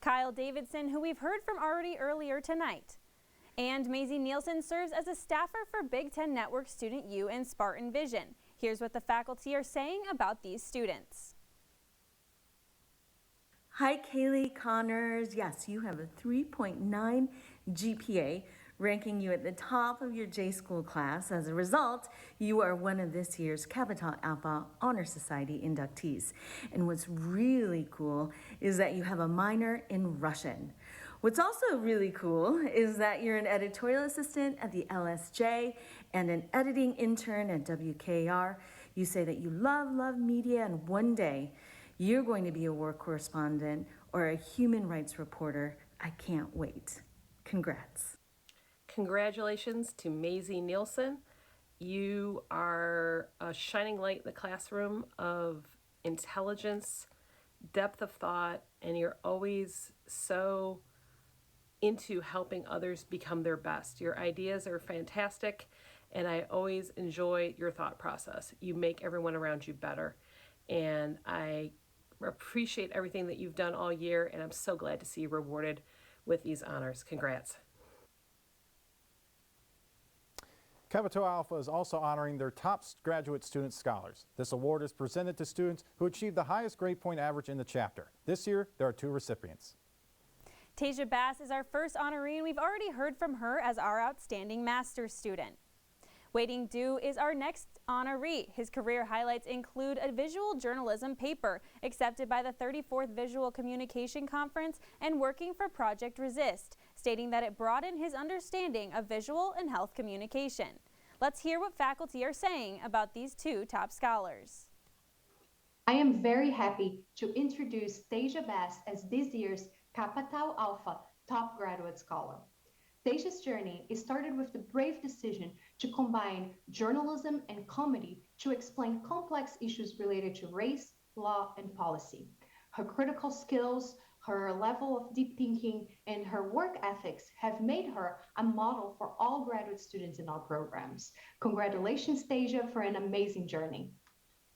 Kyle Davidson, who we've heard from already earlier tonight. And Maisie Nielsen serves as a staffer for Big Ten Network Student U and Spartan Vision. Here's what the faculty are saying about these students. Hi, Kaylee Connors. Yes, you have a 3.9 GPA, ranking you at the top of your J-School class. As a result, you are one of this year's Kappa Tau Alpha Honor Society inductees. And what's really cool is that you have a minor in Russian. What's also really cool is that you're an editorial assistant at the LSJ and an editing intern at WKR. You say that you love media, and one day you're going to be a war correspondent or a human rights reporter. I can't wait. Congrats. Congratulations to Maisie Nielsen. You are a shining light in the classroom of intelligence, depth of thought, and you're always so into helping others become their best. Your ideas are fantastic, and I always enjoy your thought process. You make everyone around you better, and I appreciate everything that you've done all year, and I'm so glad to see you rewarded with these honors. Congrats. Kappa Tau Alpha is also honoring their top graduate student scholars. This award is presented to students who achieved the highest grade point average in the chapter. This year, there are 2 recipients. Tasia Bass is our first honoree, and we've already heard from her as our outstanding master's student. Waiting Due is our next honoree. His career highlights include a visual journalism paper accepted by the 34th Visual Communication Conference and working for Project Resist, stating that it broadened his understanding of visual and health communication. Let's hear what faculty are saying about these 2 top scholars. I am very happy to introduce Tasia Bass as this year's Kappa Tau Alpha Top Graduate Scholar. Tasia's journey started with the brave decision to combine journalism and comedy to explain complex issues related to race, law, and policy. Her critical skills, her level of deep thinking, and her work ethics have made her a model for all graduate students in our programs. Congratulations, Tasia, for an amazing journey.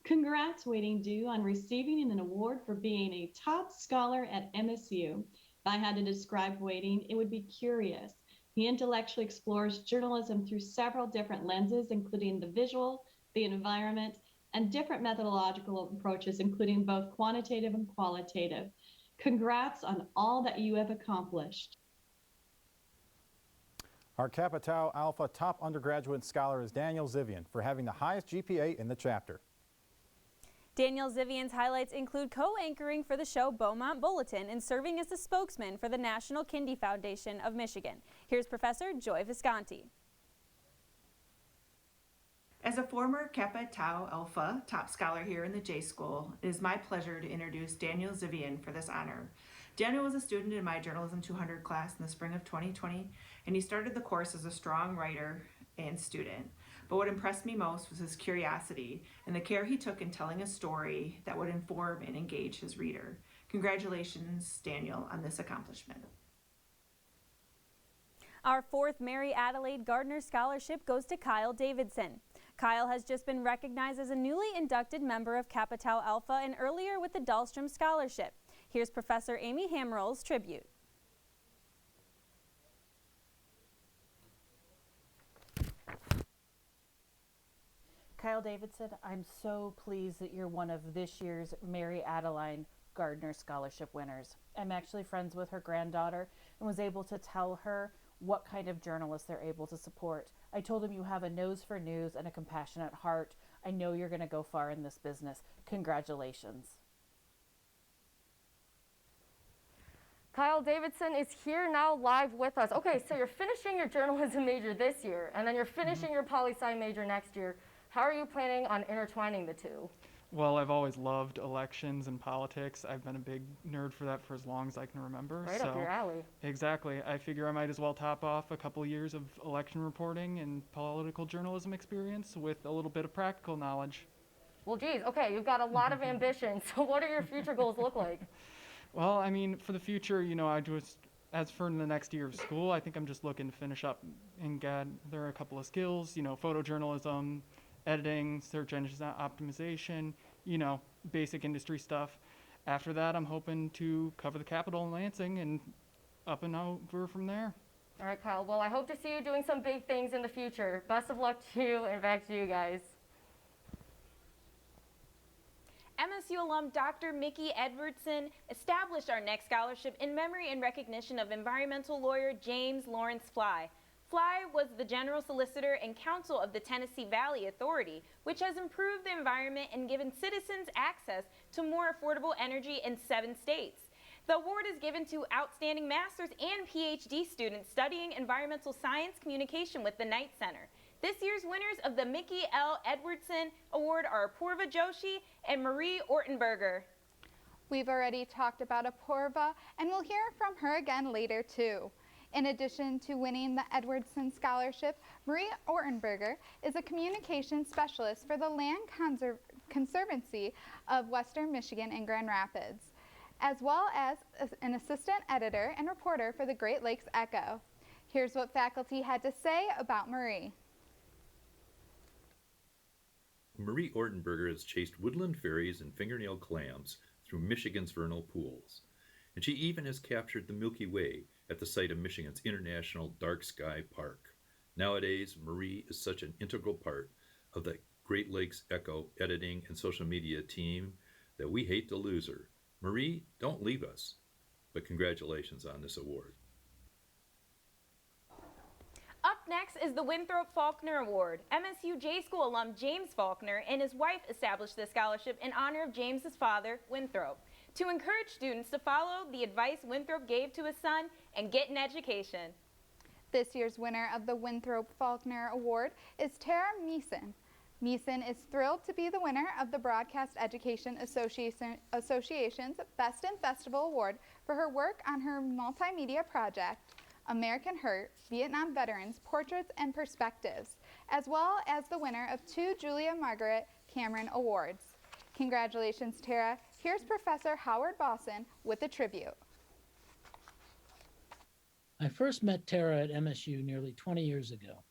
Congrats, Waiting Due, on receiving an award for being a top scholar at MSU. If I had to describe Waiting, it would be curious. He intellectually explores journalism through several different lenses, including the visual, the environment, and different methodological approaches, including both quantitative and qualitative. Congrats on all that you have accomplished. Our Kappa Tau Alpha top undergraduate scholar is Daniel Zivian for having the highest GPA in the chapter. Daniel Zivian's highlights include co-anchoring for the show Beaumont Bulletin and serving as the spokesman for the National Kindy Foundation of Michigan. Here's Professor Joy Visconti. As a former Kappa Tau Alpha top scholar here in the J School, it is my pleasure to introduce Daniel Zivian for this honor. Daniel was a student in my Journalism 200 class in the spring of 2020, and he started the course as a strong writer and student. But what impressed me most was his curiosity and the care he took in telling a story that would inform and engage his reader. Congratulations, Daniel, on this accomplishment. Our fourth Mary Adelaide Gardner Scholarship goes to Kyle Davidson. Kyle has just been recognized as a newly inducted member of Kappa Tau Alpha and earlier with the Dahlstrom Scholarship. Here's Professor Amy Hamroll's tribute. Kyle Davidson, I'm so pleased that you're one of this year's Mary Adeline Gardner Scholarship winners. I'm actually friends with her granddaughter and was able to tell her what kind of journalists they're able to support. I told him you have a nose for news and a compassionate heart. I know you're going to go far in this business. Congratulations. Kyle Davidson is here now live with us. Okay, so you're finishing your journalism major this year, and then you're finishing your poli-sci major next year. How are you planning on intertwining the two? Well, I've always loved elections and politics. I've been a big nerd for that for as long as I can remember. Right up your alley. Exactly. I figure I might as well top off a couple years of election reporting and political journalism experience with a little bit of practical knowledge. Well, geez, okay, you've got a lot of ambition. So what do your future goals look like? Well, I mean, for the future, as for the next year of school, I think I'm just looking to finish up and gather a couple of skills, photojournalism, editing, search engine optimization, basic industry stuff. After that, I'm hoping to cover the Capitol in Lansing and up and over from there. All right, Kyle. Well, I hope to see you doing some big things in the future. Best of luck to you, and back to you guys. MSU alum Dr. Mickey Edwardson established our next scholarship in memory and recognition of environmental lawyer James Lawrence Fly. Fly was the General Solicitor and Counsel of the Tennessee Valley Authority, which has improved the environment and given citizens access to more affordable energy in 7 states. The award is given to outstanding master's and PhD students studying environmental science communication with the Knight Center. This year's winners of the Mickey L. Edwardson Award are Apoorva Joshi and Marie Ortenberger. We've already talked about Apoorva, and we'll hear from her again later too. In addition to winning the Edwardson Scholarship, Marie Ortenberger is a communications specialist for the Land Conservancy of Western Michigan in Grand Rapids, as well as an assistant editor and reporter for the Great Lakes Echo. Here's what faculty had to say about Marie. Marie Ortenberger has chased woodland fairies and fingernail clams through Michigan's vernal pools, and she even has captured the Milky Way at the site of Michigan's International Dark Sky Park. Nowadays, Marie is such an integral part of the Great Lakes Echo editing and social media team that we hate to lose her. Marie, don't leave us, but congratulations on this award. Up next is the Winthrop-Faulkner Award. MSU J School alum James Faulkner and his wife established this scholarship in honor of James's father, Winthrop, to encourage students to follow the advice Winthrop gave to his son and get an education. This year's winner of the Winthrop-Faulkner Award is Tara Meeson. Meeson is thrilled to be the winner of the Broadcast Education Association's Best in Festival Award for her work on her multimedia project, American Hurt, Vietnam Veterans, Portraits and Perspectives, as well as the winner of 2 Julia Margaret Cameron Awards. Congratulations, Tara. Here's Professor Howard Bosson with a tribute. I first met Tara at MSU nearly 20 years ago.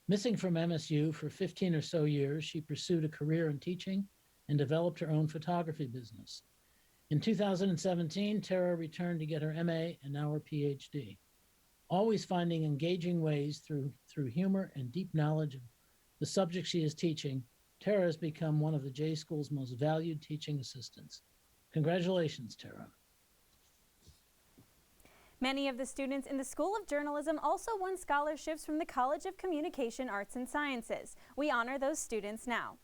Missing from MSU for 15 or so years, she pursued a career in teaching and developed her own photography business. In 2017, Tara returned to get her MA and now her PhD. Always finding engaging ways through humor and deep knowledge of the subject she is teaching, Tara has become one of the J School's most valued teaching assistants. Congratulations, Tara. Many of the students in the School of Journalism also won scholarships from the College of Communication Arts and Sciences. We honor those students now.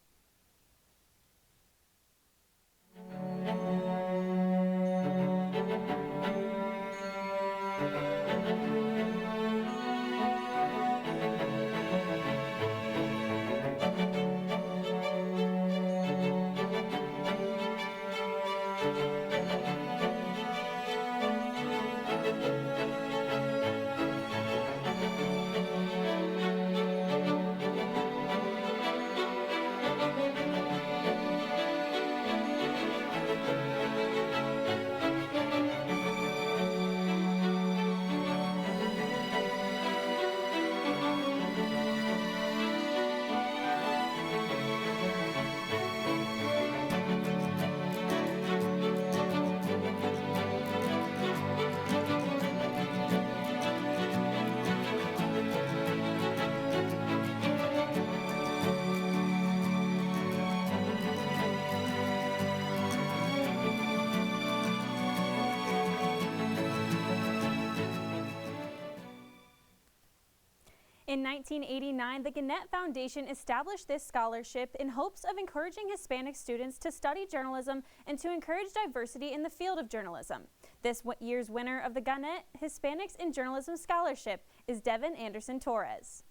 In 1989, the Gannett Foundation established this scholarship in hopes of encouraging Hispanic students to study journalism and to encourage diversity in the field of journalism. This year's winner of the Gannett Hispanics in Journalism Scholarship is Devin Anderson Torres.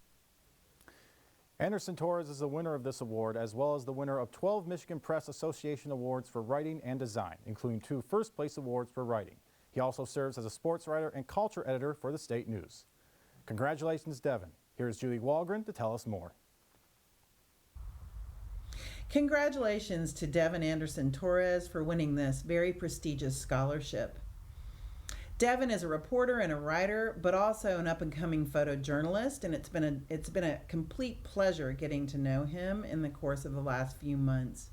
Anderson Torres is the winner of this award, as well as the winner of 12 Michigan Press Association awards for writing and design, including 2 first-place awards for writing. He also serves as a sports writer and culture editor for the State News. Congratulations, Devin. Here's Julie Walgren to tell us more. Congratulations to Devin Anderson Torres for winning this very prestigious scholarship. Devin is a reporter and a writer, but also an up-and-coming photojournalist, and it's been a complete pleasure getting to know him in the course of the last few months.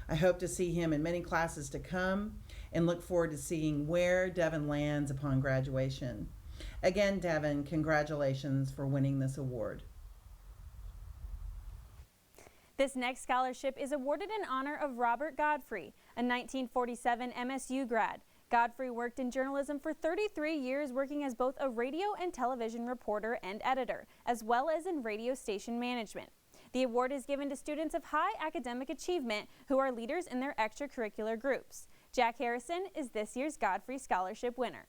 I hope to see him in many classes to come and look forward to seeing where Devin lands upon graduation. Again, Devin, congratulations for winning this award. This next scholarship is awarded in honor of Robert Godfrey, a 1947 MSU grad. Godfrey worked in journalism for 33 years, working as both a radio and television reporter and editor, as well as in radio station management. The award is given to students of high academic achievement who are leaders in their extracurricular groups. Jack Harrison is this year's Godfrey Scholarship winner.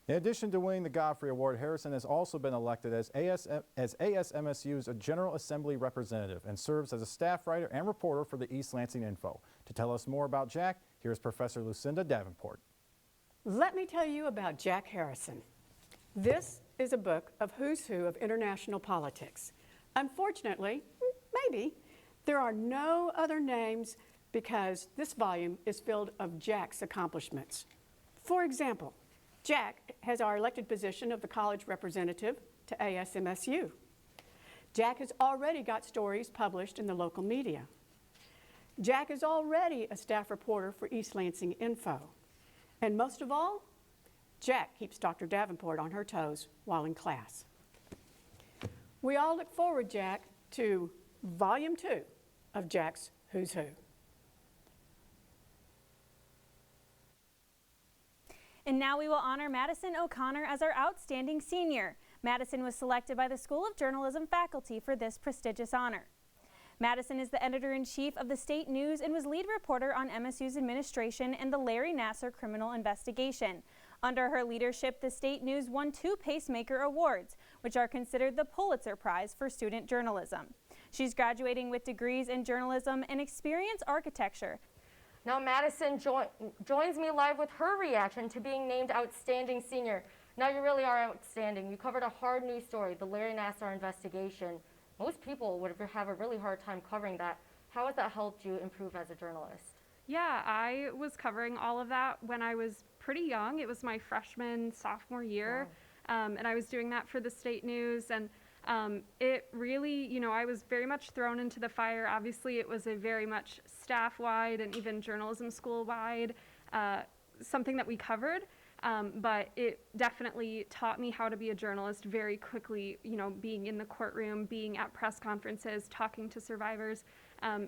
In addition to winning the Godfrey Award, Harrison has also been elected as ASMSU's General Assembly representative and serves as a staff writer and reporter for the East Lansing Info. To tell us more about Jack, here's Professor Lucinda Davenport. Let me tell you about Jack Harrison. This is a book of who's who of international politics. Unfortunately, maybe, there are no other names because this volume is filled of Jack's accomplishments. For example, Jack has our elected position of the college representative to ASMSU. Jack has already got stories published in the local media. Jack is already a staff reporter for East Lansing Info. And most of all, Jack keeps Dr. Davenport on her toes while in class. We all look forward, Jack, to Volume 2 of Jack's Who's Who. And now we will honor Madison O'Connor as our outstanding senior. Madison was selected by the School of Journalism faculty for this prestigious honor. Madison is the editor-in-chief of the State News and was lead reporter on MSU's administration and the Larry Nassar criminal investigation. Under her leadership, the State News won 2 Pacemaker Awards, which are considered the Pulitzer Prize for student journalism. She's graduating with degrees in journalism and experience architecture. Now Madison joins me live with her reaction to being named Outstanding Senior. Now you really are outstanding. You covered a hard news story, the Larry Nassar investigation. Most people would have a really hard time covering that. How has that helped you improve as a journalist? Yeah, I was covering all of that when I was pretty young. It was my freshman, sophomore year, and I was doing that for the State News. And it really, I was very much thrown into the fire. Obviously, it was a very much staff-wide and even journalism school-wide something that we covered. But it definitely taught me how to be a journalist very quickly, being in the courtroom, being at press conferences, talking to survivors,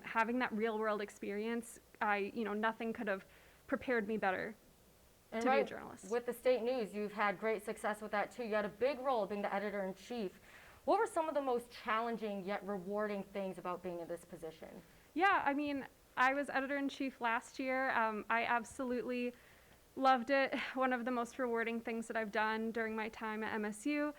having that real-world experience. Nothing could have prepared me better to be a journalist. With the State News, you've had great success with that too. You had a big role being the editor-in-chief. What were some of the most challenging yet rewarding things about being in this position? Yeah, I was editor-in-chief last year. I absolutely loved it. One of the most rewarding things that I've done during my time at MSU.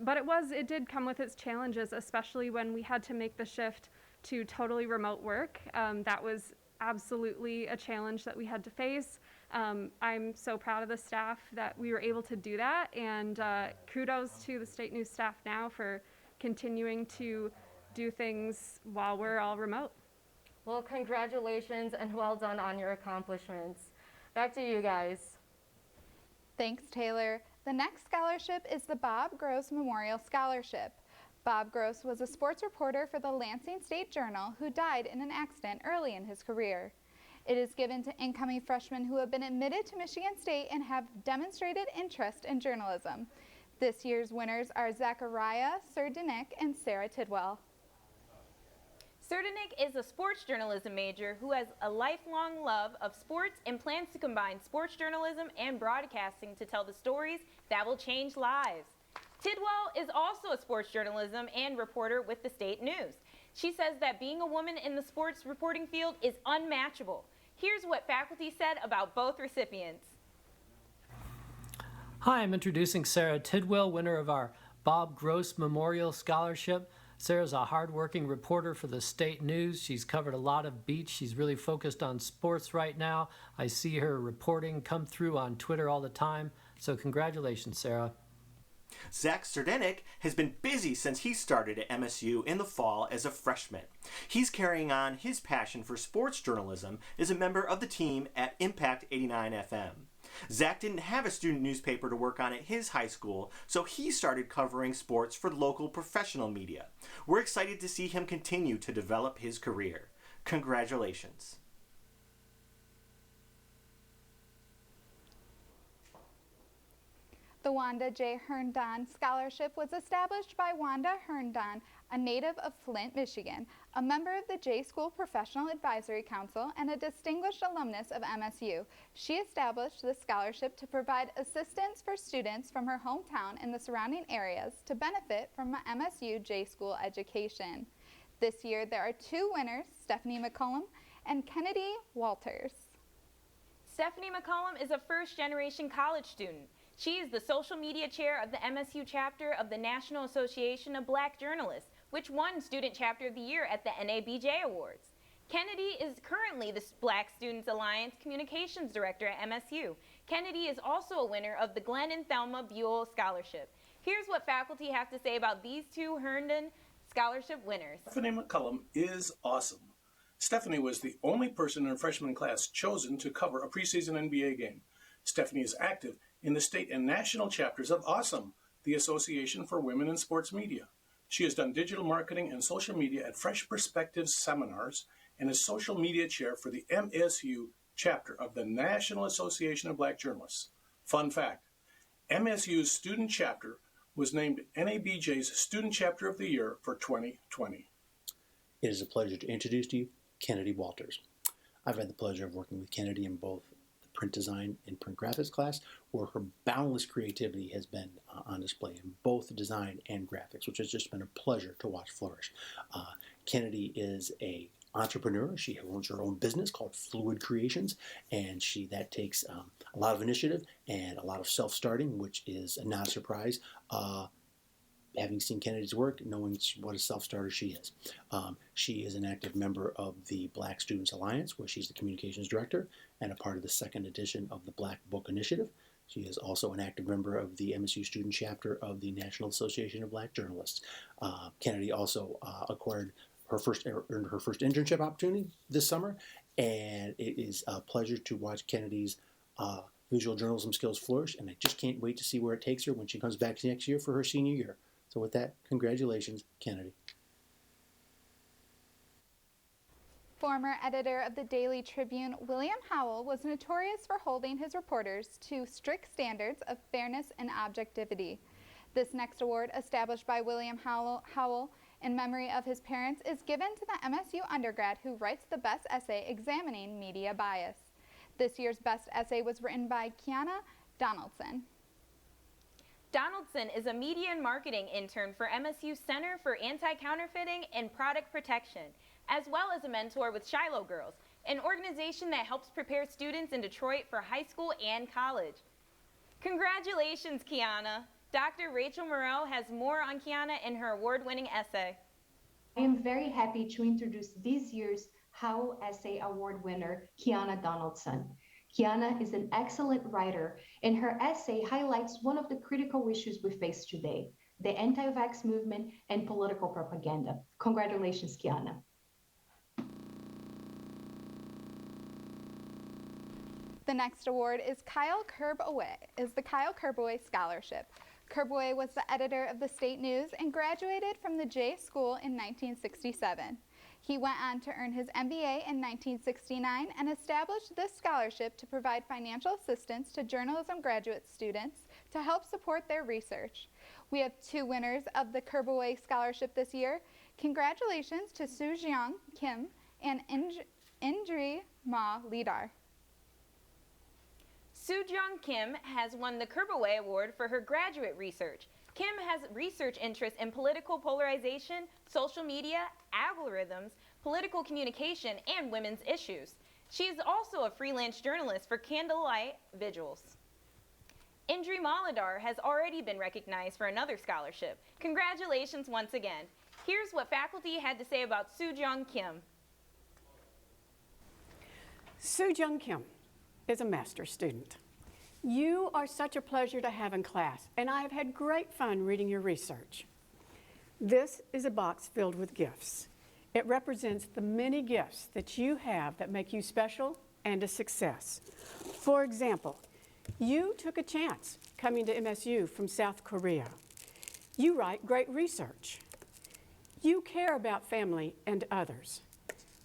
But it did come with its challenges, especially when we had to make the shift to totally remote work. That was absolutely a challenge that we had to face. I'm so proud of the staff that we were able to do that, and kudos to the State News staff now for continuing to do things while we're all remote. Well, congratulations and well done on your accomplishments. Back to you guys. Thanks, Taylor. The next scholarship is the Bob Gross Memorial Scholarship. Bob Gross was a sports reporter for the Lansing State Journal who died in an accident early in his career. It is given to incoming freshmen who have been admitted to Michigan State and have demonstrated interest in journalism. This year's winners are Zachariah Serdenik and Sarah Tidwell. Serdenik is a sports journalism major who has a lifelong love of sports and plans to combine sports journalism and broadcasting to tell the stories that will change lives. Tidwell is also a sports journalism and reporter with the State News. She says that being a woman in the sports reporting field is unmatchable. Here's what faculty said about both recipients. Hi, I'm introducing Sarah Tidwell, winner of our Bob Gross Memorial Scholarship. Sarah's a hardworking reporter for the State News. She's covered a lot of beats. She's really focused on sports right now. I see her reporting come through on Twitter all the time. So congratulations, Sarah. Zach Serdenik has been busy since he started at MSU in the fall as a freshman. He's carrying on his passion for sports journalism as a member of the team at Impact 89 FM. Zach didn't have a student newspaper to work on at his high school, so he started covering sports for local professional media. We're excited to see him continue to develop his career. Congratulations. The Wanda J. Herndon Scholarship was established by Wanda Herndon, a native of Flint, Michigan, a member of the J School Professional Advisory Council, and a distinguished alumnus of MSU. She established this scholarship to provide assistance for students from her hometown and the surrounding areas to benefit from an MSU J School education. This year, there are two winners, Stephanie McCullum and Kennedy Walters. Stephanie McCullum is a first-generation college student. She is the social media chair of the MSU chapter of the National Association of Black Journalists, which won Student Chapter of the Year at the NABJ Awards. Kennedy is currently the Black Students Alliance Communications Director at MSU. Kennedy is also a winner of the Glenn and Thelma Buell Scholarship. Here's what faculty have to say about these two Herndon Scholarship winners. Stephanie McCullum is awesome. Stephanie was the only person in her freshman class chosen to cover a preseason NBA game. Stephanie is active in the state and national chapters of AWESOME, the Association for Women in Sports Media. She has done digital marketing and social media at Fresh Perspectives seminars and is social media chair for the MSU chapter of the National Association of Black Journalists. Fun fact, MSU's student chapter was named NABJ's Student Chapter of the Year for 2020. It is a pleasure to introduce to you Kennedy Walters. I've had the pleasure of working with Kennedy in both print design and print graphics class, where her boundless creativity has been on display in both design and graphics, which has just been a pleasure to watch flourish. Kennedy is a entrepreneur. She owns her own business called Fluid Creations, and that takes a lot of initiative and a lot of self-starting, which is not a surprise. Having seen Kennedy's work, knowing what a self-starter she is. She is an active member of the Black Students Alliance, where she's the communications director and a part of the second edition of the Black Book Initiative. She is also an active member of the MSU student chapter of the National Association of Black Journalists. Kennedy also earned her first internship opportunity this summer, and it is a pleasure to watch Kennedy's visual journalism skills flourish, and I just can't wait to see where it takes her when she comes back next year for her senior year. So with that, congratulations, Kennedy. Former editor of the Daily Tribune, William Howell, was notorious for holding his reporters to strict standards of fairness and objectivity. This next award, established by William Howell in memory of his parents, is given to the MSU undergrad who writes the best essay examining media bias. This year's best essay was written by Kiana Donaldson. Donaldson is a media and marketing intern for MSU Center for Anti-Counterfeiting and Product Protection, as well as a mentor with Shiloh Girls, an organization that helps prepare students in Detroit for high school and college. Congratulations, Kiana. Dr. Rachel Moreau has more on Kiana in her award-winning essay. I am very happy to introduce this year's Howe Essay Award winner, Kiana Donaldson. Kiana is an excellent writer, and her essay highlights one of the critical issues we face today, the anti-vax movement and political propaganda. Congratulations, Kiana. The next award is the Kyle Kerbaway Scholarship. Kerbaway was the editor of the State News and graduated from the J School in 1967. He went on to earn his MBA in 1969 and established this scholarship to provide financial assistance to journalism graduate students to help support their research. We have 2 winners of the Kerbaway Scholarship this year. Congratulations to Soo-Jeong Kim and Indri Ma Lidar. Soo-Jeong Kim has won the Kerbaway Award for her graduate research. Kim has research interests in political polarization, social media, algorithms, political communication, and women's issues. She is also a freelance journalist for Candlelight Vigils. Indri Maladar has already been recognized for another scholarship. Congratulations once again. Here's what faculty had to say about Soo-Jeong Kim. Soo-Jeong Kim is a master's student. You are such a pleasure to have in class, and I have had great fun reading your research. This is a box filled with gifts. It represents the many gifts that you have that make you special and a success. For example, you took a chance coming to MSU from South Korea. You write great research. You care about family and others,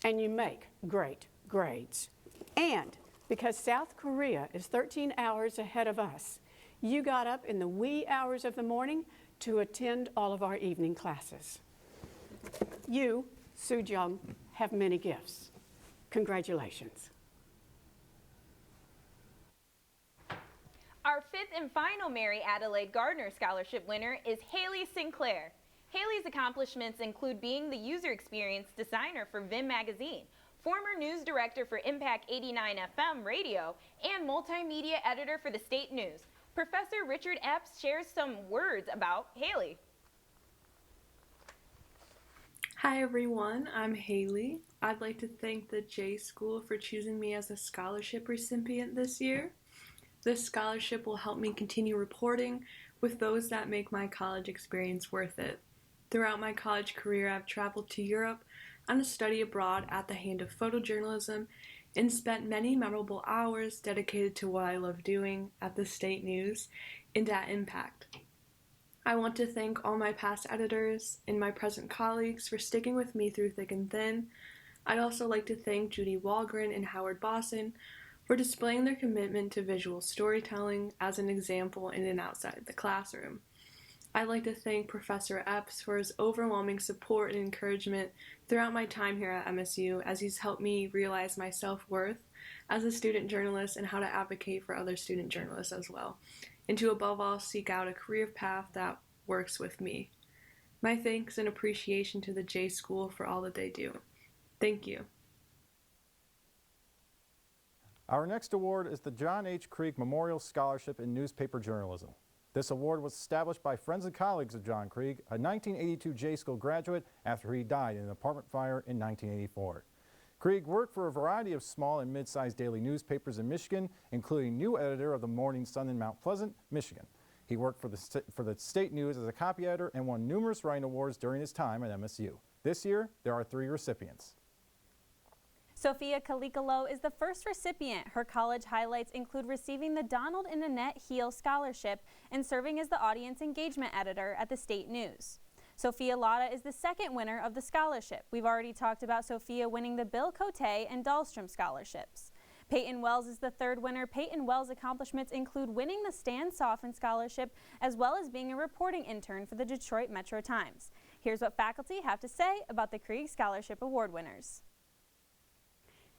and you make great grades. And because South Korea is 13 hours ahead of us, you got up in the wee hours of the morning to attend all of our evening classes. You, Soo-Jeong, have many gifts. Congratulations. Our 5th and final Mary Adelaide Gardner Scholarship winner is Haley Sinclair. Haley's accomplishments include being the user experience designer for Vim Magazine, former news director for Impact 89 FM radio, and multimedia editor for the State News. Professor Richard Epps shares some words about Haley. Hi everyone, I'm Haley. I'd like to thank the J School for choosing me as a scholarship recipient this year. This scholarship will help me continue reporting with those that make my college experience worth it. Throughout my college career, I've traveled to Europe on a study abroad at the hand of photojournalism and spent many memorable hours dedicated to what I love doing at the State News and at Impact. I want to thank all my past editors and my present colleagues for sticking with me through thick and thin. I'd also like to thank Judy Walgren and Howard Bosson for displaying their commitment to visual storytelling as an example in and outside the classroom. I'd like to thank Professor Epps for his overwhelming support and encouragement throughout my time here at MSU, as he's helped me realize my self-worth as a student journalist and how to advocate for other student journalists as well, and to above all seek out a career path that works with me. My thanks and appreciation to the J School for all that they do. Thank you. Our next award is the John H. Krieg Memorial Scholarship in Newspaper Journalism. This award was established by friends and colleagues of John Krieg, a 1982 J School graduate after he died in an apartment fire in 1984. Krieg worked for a variety of small and mid-sized daily newspapers in Michigan, including new editor of the Morning Sun in Mount Pleasant, Michigan. He worked for the State News as a copy editor and won numerous writing awards during his time at MSU. This year, there are 3 recipients. Sophia Kalikalo is the first recipient. Her college highlights include receiving the Donald and Annette Heel Scholarship and serving as the audience engagement editor at the State News. Sophia Lotta is the second winner of the scholarship. We've already talked about Sophia winning the Billcote and Dahlstrom scholarships. Peyton Wells is the third winner. Peyton Wells' accomplishments include winning the Stan Soffen Scholarship as well as being a reporting intern for the Detroit Metro Times. Here's what faculty have to say about the Krieg Scholarship Award winners.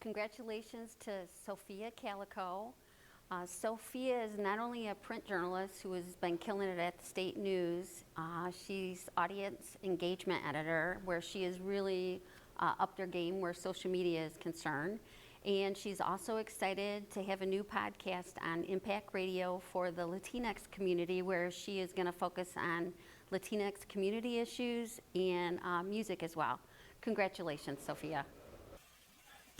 Congratulations to Sophia Calico. Sophia is not only a print journalist who has been killing it at the State News, she's audience engagement editor, where she is really up their game where social media is concerned. And she's also excited to have a new podcast on Impact Radio for the Latinx community, where she is going to focus on Latinx community issues and music as well. Congratulations, Sophia.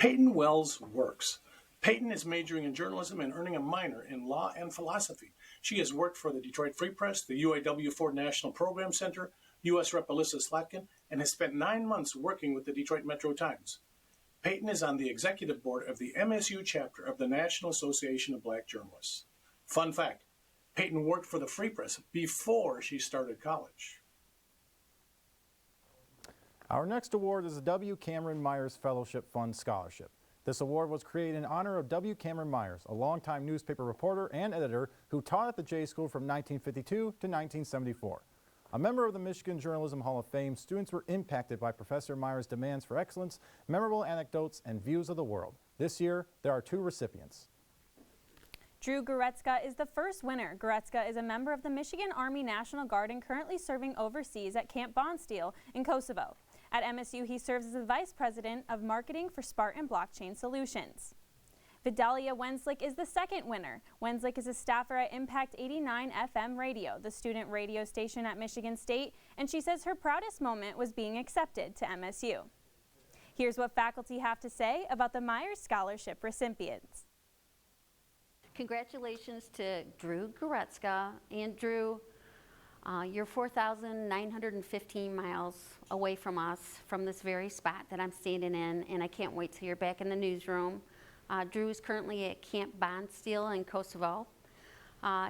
Peyton Wells works. Peyton is majoring in journalism and earning a minor in law and philosophy. She has worked for the Detroit Free Press, the UAW Ford National Program Center, U.S. Rep. Alyssa Slatkin, and has spent 9 months working with the Detroit Metro Times. Peyton is on the executive board of the MSU chapter of the National Association of Black Journalists. Fun fact, Peyton worked for the Free Press before she started college. Our next award is the W. Cameron Myers Fellowship Fund Scholarship. This award was created in honor of W. Cameron Myers, a longtime newspaper reporter and editor who taught at the J School from 1952 to 1974. A member of the Michigan Journalism Hall of Fame, students were impacted by Professor Myers' demands for excellence, memorable anecdotes, and views of the world. This year, there are 2 recipients. Drew Goretzka is the first winner. Goretzka is a member of the Michigan Army National Guard and currently serving overseas at Camp Bondsteel in Kosovo. At MSU, he serves as the Vice President of Marketing for Spartan Blockchain Solutions. Vidalia Wenslick is the second winner. Wenslick is a staffer at Impact 89 FM Radio, the student radio station at Michigan State, and she says her proudest moment was being accepted to MSU. Here's what faculty have to say about the Myers Scholarship recipients. Congratulations to Drew Goretzka. And Drew, you're 4,915 miles away from us, from this very spot that I'm standing in, and I can't wait till you're back in the newsroom. Drew is currently at Camp Bondsteel in Kosovo.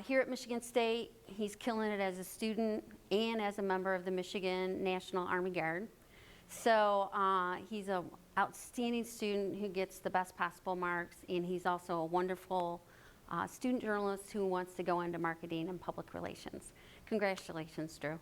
Here at Michigan State, he's killing it as a student and as a member of the Michigan National Army Guard. So he's an outstanding student who gets the best possible marks, and he's also a wonderful student journalist who wants to go into marketing and public relations. Congratulations, Drew.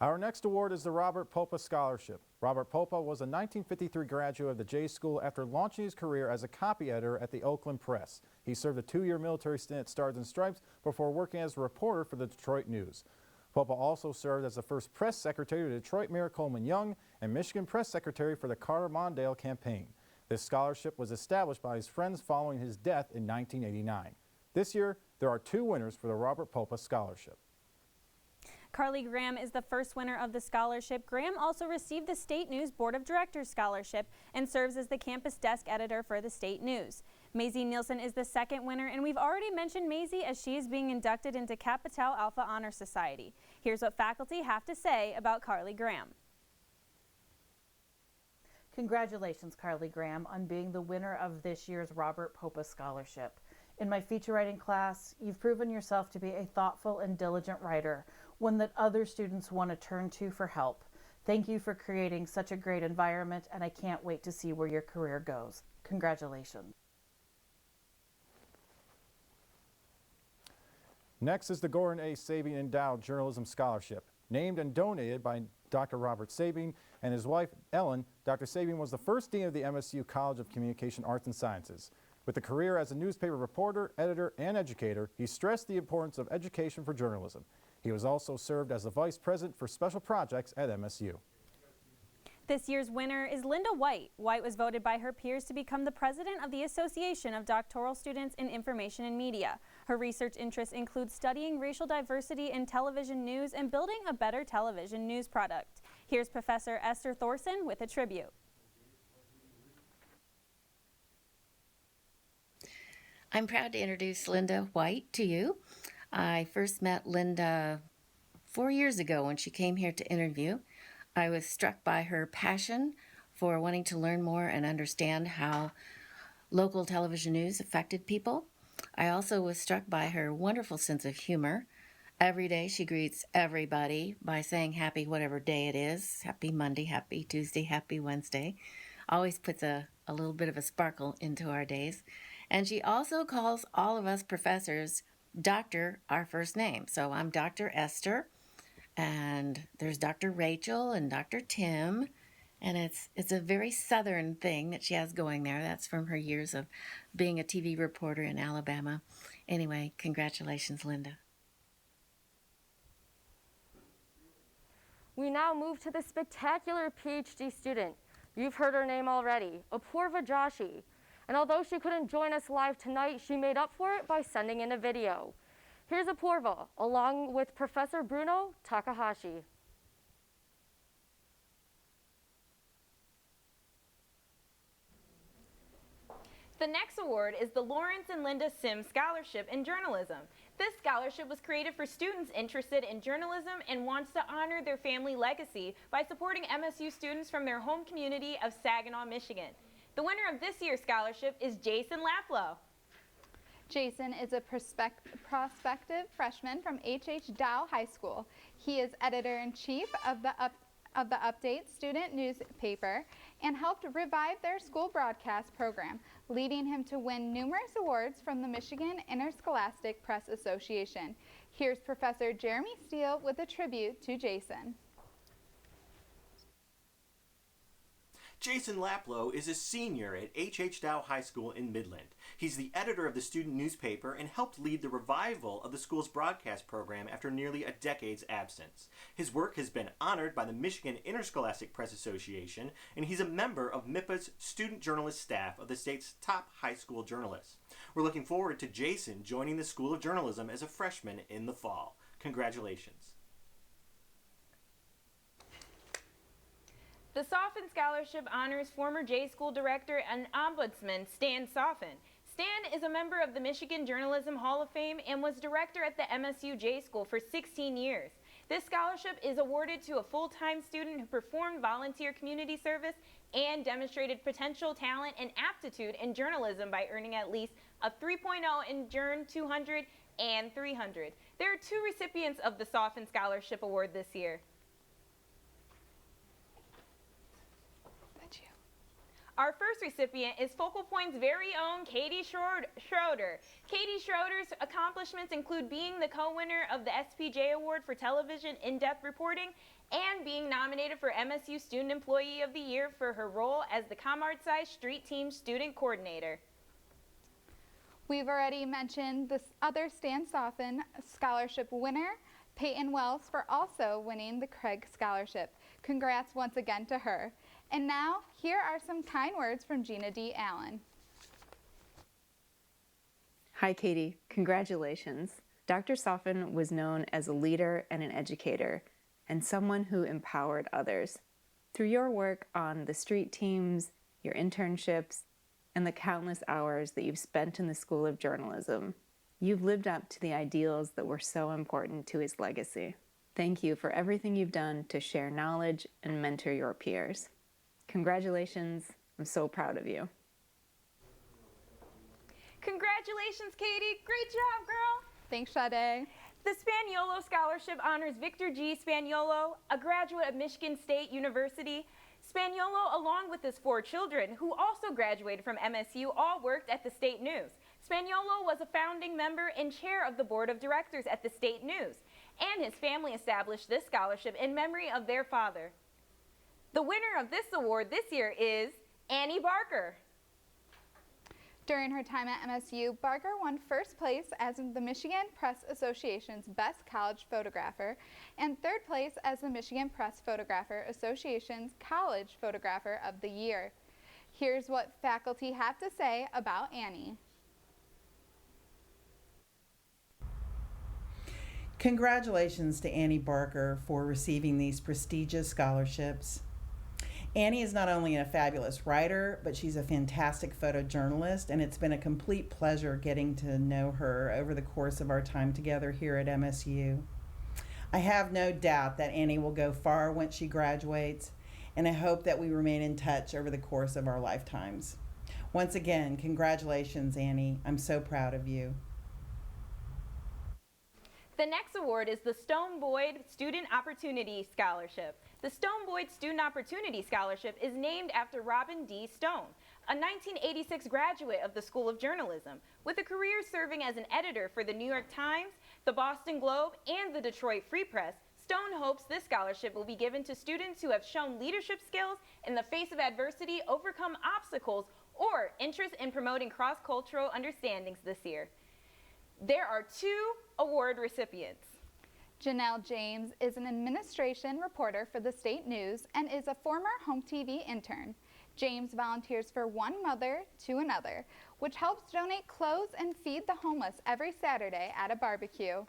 Our next award is the Robert Popa Scholarship. Robert Popa was a 1953 graduate of the J School after launching his career as a copy editor at the Oakland Press. He served a 2-year military stint at Stars and Stripes before working as a reporter for the Detroit News. Popa also served as the first press secretary to Detroit Mayor Coleman Young and Michigan press secretary for the Carter Mondale campaign. This scholarship was established by his friends following his death in 1989. This year, there are 2 winners for the Robert Popa Scholarship. Carly Graham is the first winner of the scholarship. Graham also received the State News Board of Directors Scholarship and serves as the campus desk editor for the State News. Maisie Nielsen is the second winner, and we've already mentioned Maisie as she is being inducted into Kappa Tau Alpha Honor Society. Here's what faculty have to say about Carly Graham. Congratulations, Carly Graham, on being the winner of this year's Robert Popa Scholarship. In my feature writing class, you've proven yourself to be a thoughtful and diligent writer, one that other students want to turn to for help. Thank you for creating such a great environment, and I can't wait to see where your career goes. Congratulations. Next is the Gordon A. Sabine Endowed Journalism Scholarship. Named and donated by Dr. Robert Sabine and his wife, Ellen, Dr. Sabine was the first dean of the MSU College of Communication Arts and Sciences. With a career as a newspaper reporter, editor, and educator, he stressed the importance of education for journalism. He was also served as the vice president for special projects at MSU. This year's winner is Linda White. White was voted by her peers to become the president of the Association of Doctoral Students in Information and Media. Her research interests include studying racial diversity in television news and building a better television news product. Here's Professor Esther Thorson with a tribute. I'm proud to introduce Linda White to you. I first met Linda 4 years ago when she came here to interview. I was struck by her passion for wanting to learn more and understand how local television news affected people. I also was struck by her wonderful sense of humor. Every day she greets everybody by saying happy whatever day it is. Happy Monday, happy Tuesday, happy Wednesday. Always puts a little bit of a sparkle into our days. And she also calls all of us professors Doctor, our first name. So I'm Dr. Esther, and there's Dr. Rachel and Dr. Tim, and it's a very southern thing that she has going there. That's from her years of being a TV reporter in Alabama. Anyway, congratulations, Linda. We now move to the spectacular PhD student. You've heard her name already, Apurva Joshi. And although she couldn't join us live tonight, she made up for it by sending in a video. Here's Apurva, along with Professor Bruno Takahashi. The next award is the Lawrence and Linda Sims Scholarship in Journalism. This scholarship was created for students interested in journalism and wants to honor their family legacy by supporting MSU students from their home community of Saginaw, Michigan. The winner of this year's scholarship is Jason Laplow. Jason is a prospective freshman from H.H. Dow High School. He is editor-in-chief of the Update student newspaper and helped revive their school broadcast program, leading him to win numerous awards from the Michigan Interscholastic Press Association. Here's Professor Jeremy Steele with a tribute to Jason. Jason Laplow is a senior at H.H. Dow High School in Midland. He's the editor of the student newspaper and helped lead the revival of the school's broadcast program after nearly a decade's absence. His work has been honored by the Michigan Interscholastic Press Association, and he's a member of MIPA's student journalist staff of the state's top high school journalists. We're looking forward to Jason joining the School of Journalism as a freshman in the fall. Congratulations. The Soffen Scholarship honors former J School Director and Ombudsman Stan Soffen. Stan is a member of the Michigan Journalism Hall of Fame and was director at the MSU J School for 16 years. This scholarship is awarded to a full-time student who performed volunteer community service and demonstrated potential talent and aptitude in journalism by earning at least a 3.0 in Journ 200 and 300. There are 2 recipients of the Soffen Scholarship Award this year. Our first recipient is Focal Point's very own Katie Schroeder. Katie Schroeder's accomplishments include being the co-winner of the SPJ Award for Television In-Depth Reporting and being nominated for MSU Student Employee of the Year for her role as the Comartsai Street Team Student Coordinator. We've already mentioned this other Stan Soffen Scholarship winner, Peyton Wells, for also winning the Craig Scholarship. Congrats once again to her. And now, here are some kind words from Gina D. Allen. Hi, Katie. Congratulations. Dr. Soffen was known as a leader and an educator, and someone who empowered others. Through your work on the street teams, your internships, and the countless hours that you've spent in the School of Journalism, you've lived up to the ideals that were so important to his legacy. Thank you for everything you've done to share knowledge and mentor your peers. Congratulations. I'm so proud of you. Congratulations, Katie. Great job, girl. Thanks, Sade. The Spaniolo Scholarship honors Victor G. Spaniolo, a graduate of Michigan State University. Spaniolo, along with his 4 children, who also graduated from MSU, all worked at the State News. Spaniolo was a founding member and chair of the board of directors at the State News, and his family established this scholarship in memory of their father. The winner of this award this year is Annie Barker. During her time at MSU, Barker won first place as the Michigan Press Association's Best College Photographer and third place as the Michigan Press Photographer Association's College Photographer of the Year. Here's what faculty have to say about Annie. Congratulations to Annie Barker for receiving these prestigious scholarships. Annie is not only a fabulous writer, but she's a fantastic photojournalist, and it's been a complete pleasure getting to know her over the course of our time together here at MSU. I have no doubt that Annie will go far once she graduates, and I hope that we remain in touch over the course of our lifetimes. Once again, congratulations, Annie. I'm so proud of you. The next award is the Stone Boyd Student Opportunity Scholarship. The Stone Boyd Student Opportunity Scholarship is named after Robin D. Stone, a 1986 graduate of the School of Journalism. With a career serving as an editor for the New York Times, the Boston Globe, and the Detroit Free Press, Stone hopes this scholarship will be given to students who have shown leadership skills in the face of adversity, overcome obstacles, or interest in promoting cross-cultural understandings this year. There are 2 award recipients. Janelle James is an administration reporter for the State News and is a former home TV intern. James volunteers for one mother to another, which helps donate clothes and feed the homeless every Saturday at a barbecue.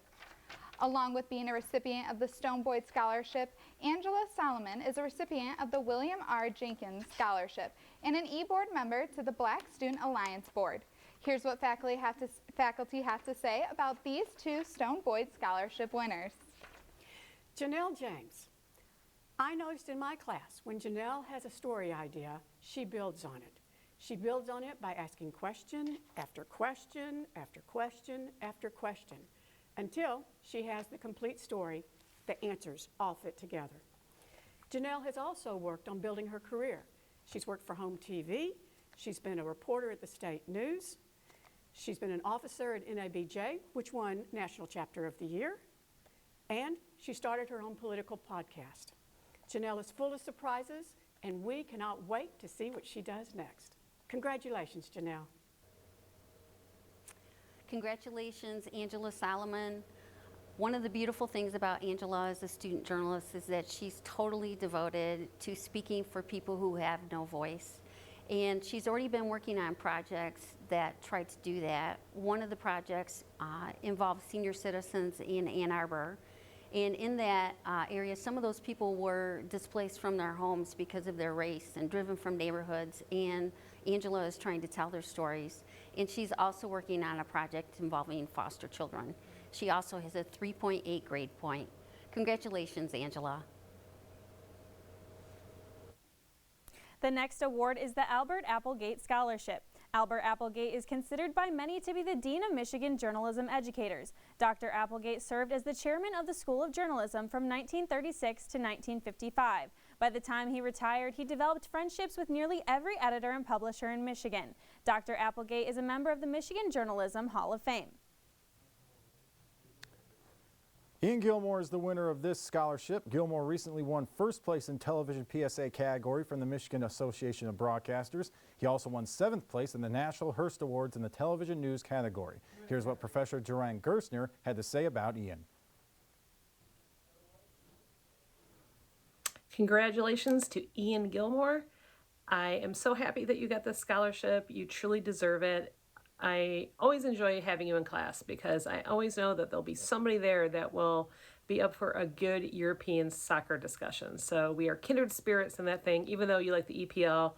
Along with being a recipient of the Stone Boyd Scholarship, Angela Solomon is a recipient of the William R. Jenkins Scholarship and an e-board member to the Black Student Alliance Board. Here's what faculty have to say about these two Stone Boyd Scholarship winners. Janelle James. I noticed in my class, when Janelle has a story idea, she builds on it. She builds on it by asking question after question after question after question until she has the complete story. The answers all fit together. Janelle has also worked on building her career. She's worked for Home TV. She's been a reporter at the State News. She's been an officer at NABJ, which won National Chapter of the Year. And she started her own political podcast. Janelle is full of surprises, and we cannot wait to see what she does next. Congratulations, Janelle. Congratulations, Angela Solomon. One of the beautiful things about Angela as a student journalist is that she's totally devoted to speaking for people who have no voice. And she's already been working on projects that try to do that. One of the projects involves senior citizens in Ann Arbor. And in that area, some of those people were displaced from their homes because of their race and driven from neighborhoods. And Angela is trying to tell their stories. And she's also working on a project involving foster children. She also has a 3.8 grade point. Congratulations, Angela. The next award is the Albert Applegate Scholarship. Albert Applegate is considered by many to be the Dean of Michigan journalism educators. Dr. Applegate served as the chairman of the School of Journalism from 1936 to 1955. By the time he retired, he developed friendships with nearly every editor and publisher in Michigan. Dr. Applegate is a member of the Michigan Journalism Hall of Fame. Ian Gilmore is the winner of this scholarship. Gilmore recently won first place in television PSA category from the Michigan Association of Broadcasters. He also won 7th place in the National Hearst Awards in the television news category. Here's what Professor Joran Gerstner had to say about Ian. Congratulations to Ian Gilmore. I am so happy that you got this scholarship. You truly deserve it. I always enjoy having you in class because I always know that there'll be somebody there that will be up for a good European soccer discussion. So we are kindred spirits in that thing, even though you like the EPL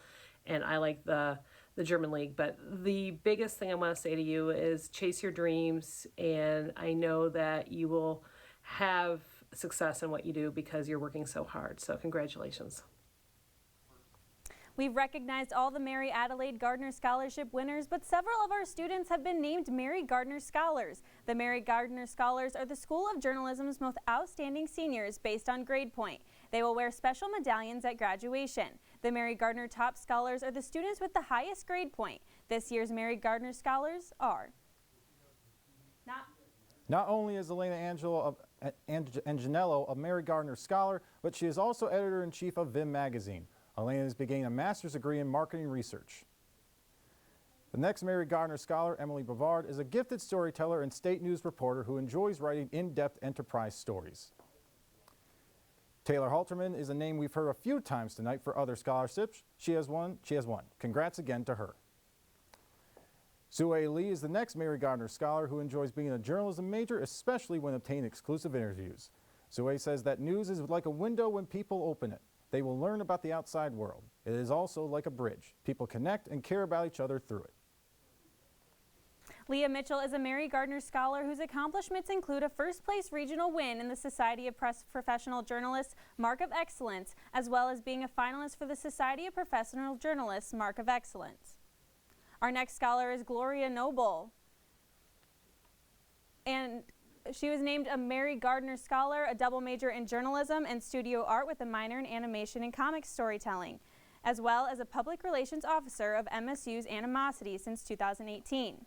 and I like the German league. But the biggest thing I want to say to you is chase your dreams, and I know that you will have success in what you do because you're working so hard. So congratulations. We've recognized all the Mary Adelaide Gardner Scholarship winners, but several of our students have been named Mary Gardner Scholars. The Mary Gardner Scholars are the School of Journalism's most outstanding seniors based on grade point. They will wear special medallions at graduation. The Mary Gardner Top Scholars are the students with the highest grade point. This year's Mary Gardner Scholars are Not only is Elena Angelello a Mary Gardner Scholar, but she is also editor-in-chief of Vim magazine. Elena is beginning a master's degree in marketing research. The next Mary Gardner Scholar, Emily Bavard, is a gifted storyteller and state news reporter who enjoys writing in-depth enterprise stories. Taylor Halterman is a name we've heard a few times tonight for other scholarships. She has won. Congrats again to her. Sue Lee is the next Mary Gardner Scholar who enjoys being a journalism major, especially when obtaining exclusive interviews. Sue says that news is like a window when people open it. They will learn about the outside world. It is also like a bridge. People connect and care about each other through it. Leah Mitchell is a Mary Gardner Scholar whose accomplishments include a first-place regional win in the Society of Professional Journalists Mark of Excellence, as well as being a finalist for the Society of Professional Journalists Mark of Excellence. Our next scholar is Gloria Noble, and she was named a Mary Gardner Scholar, a double major in journalism and studio art with a minor in animation and comic storytelling, as well as a public relations officer of MSU's Animosity since 2018.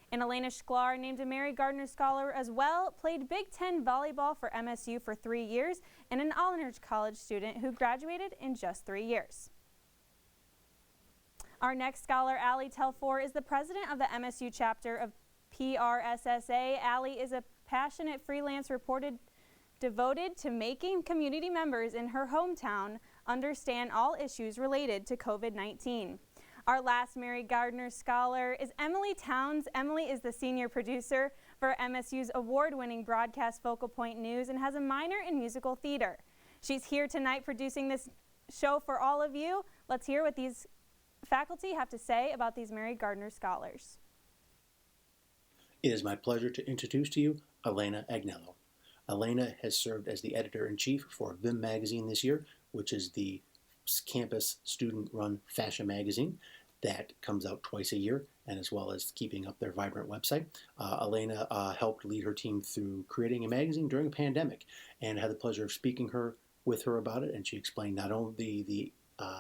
And Elena Schklar, named a Mary Gardner Scholar as well, played Big Ten volleyball for MSU for 3 years and an honors college student who graduated in just 3 years. Our next scholar, Allie Telfor, is the president of the MSU chapter of PRSSA. Allie is a passionate freelance reporter devoted to making community members in her hometown understand all issues related to COVID-19. Our last Mary Gardner Scholar is Emily Towns. Emily is the senior producer for MSU's award-winning broadcast Focal Point News and has a minor in musical theater. She's here tonight producing this show for all of you. Let's hear what these faculty have to say about these Mary Gardner Scholars. It is my pleasure to introduce to you Elena Agnello. Elena has served as the editor-in-chief for Vim Magazine this year, which is the campus student-run fashion magazine that comes out twice a year, and as well as keeping up their vibrant website. Elena helped lead her team through creating a magazine during a pandemic, and I had the pleasure of speaking with her about it, and she explained not only the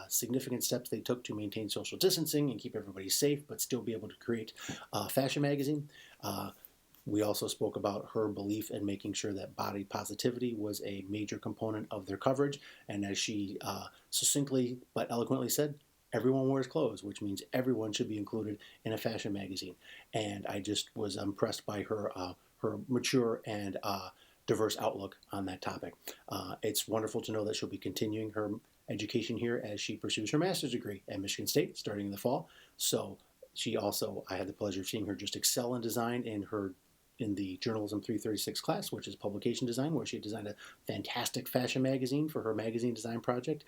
significant steps they took to maintain social distancing and keep everybody safe, but still be able to create a fashion magazine. We also spoke about her belief in making sure that body positivity was a major component of their coverage, and as she succinctly but eloquently said, everyone wears clothes, which means everyone should be included in a fashion magazine. And I just was impressed by her mature and diverse outlook on that topic. It's wonderful to know that she'll be continuing her education here as she pursues her master's degree at Michigan State starting in the fall. So she also, I had the pleasure of seeing her just excel in design in the Journalism 336 class, which is publication design, where she designed a fantastic fashion magazine for her magazine design project,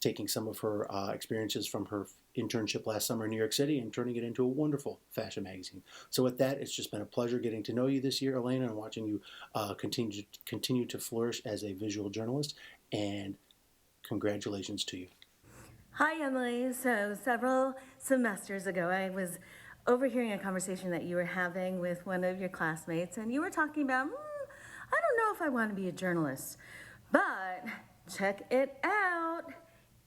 taking some of her experiences from her internship last summer in New York City and turning it into a wonderful fashion magazine. So with that, it's just been a pleasure getting to know you this year, Elena, and watching you continue to flourish as a visual journalist, and congratulations to you. Hi, Emily. So several semesters ago, I was overhearing a conversation that you were having with one of your classmates, and you were talking about, I don't know if I want to be a journalist, but check it out.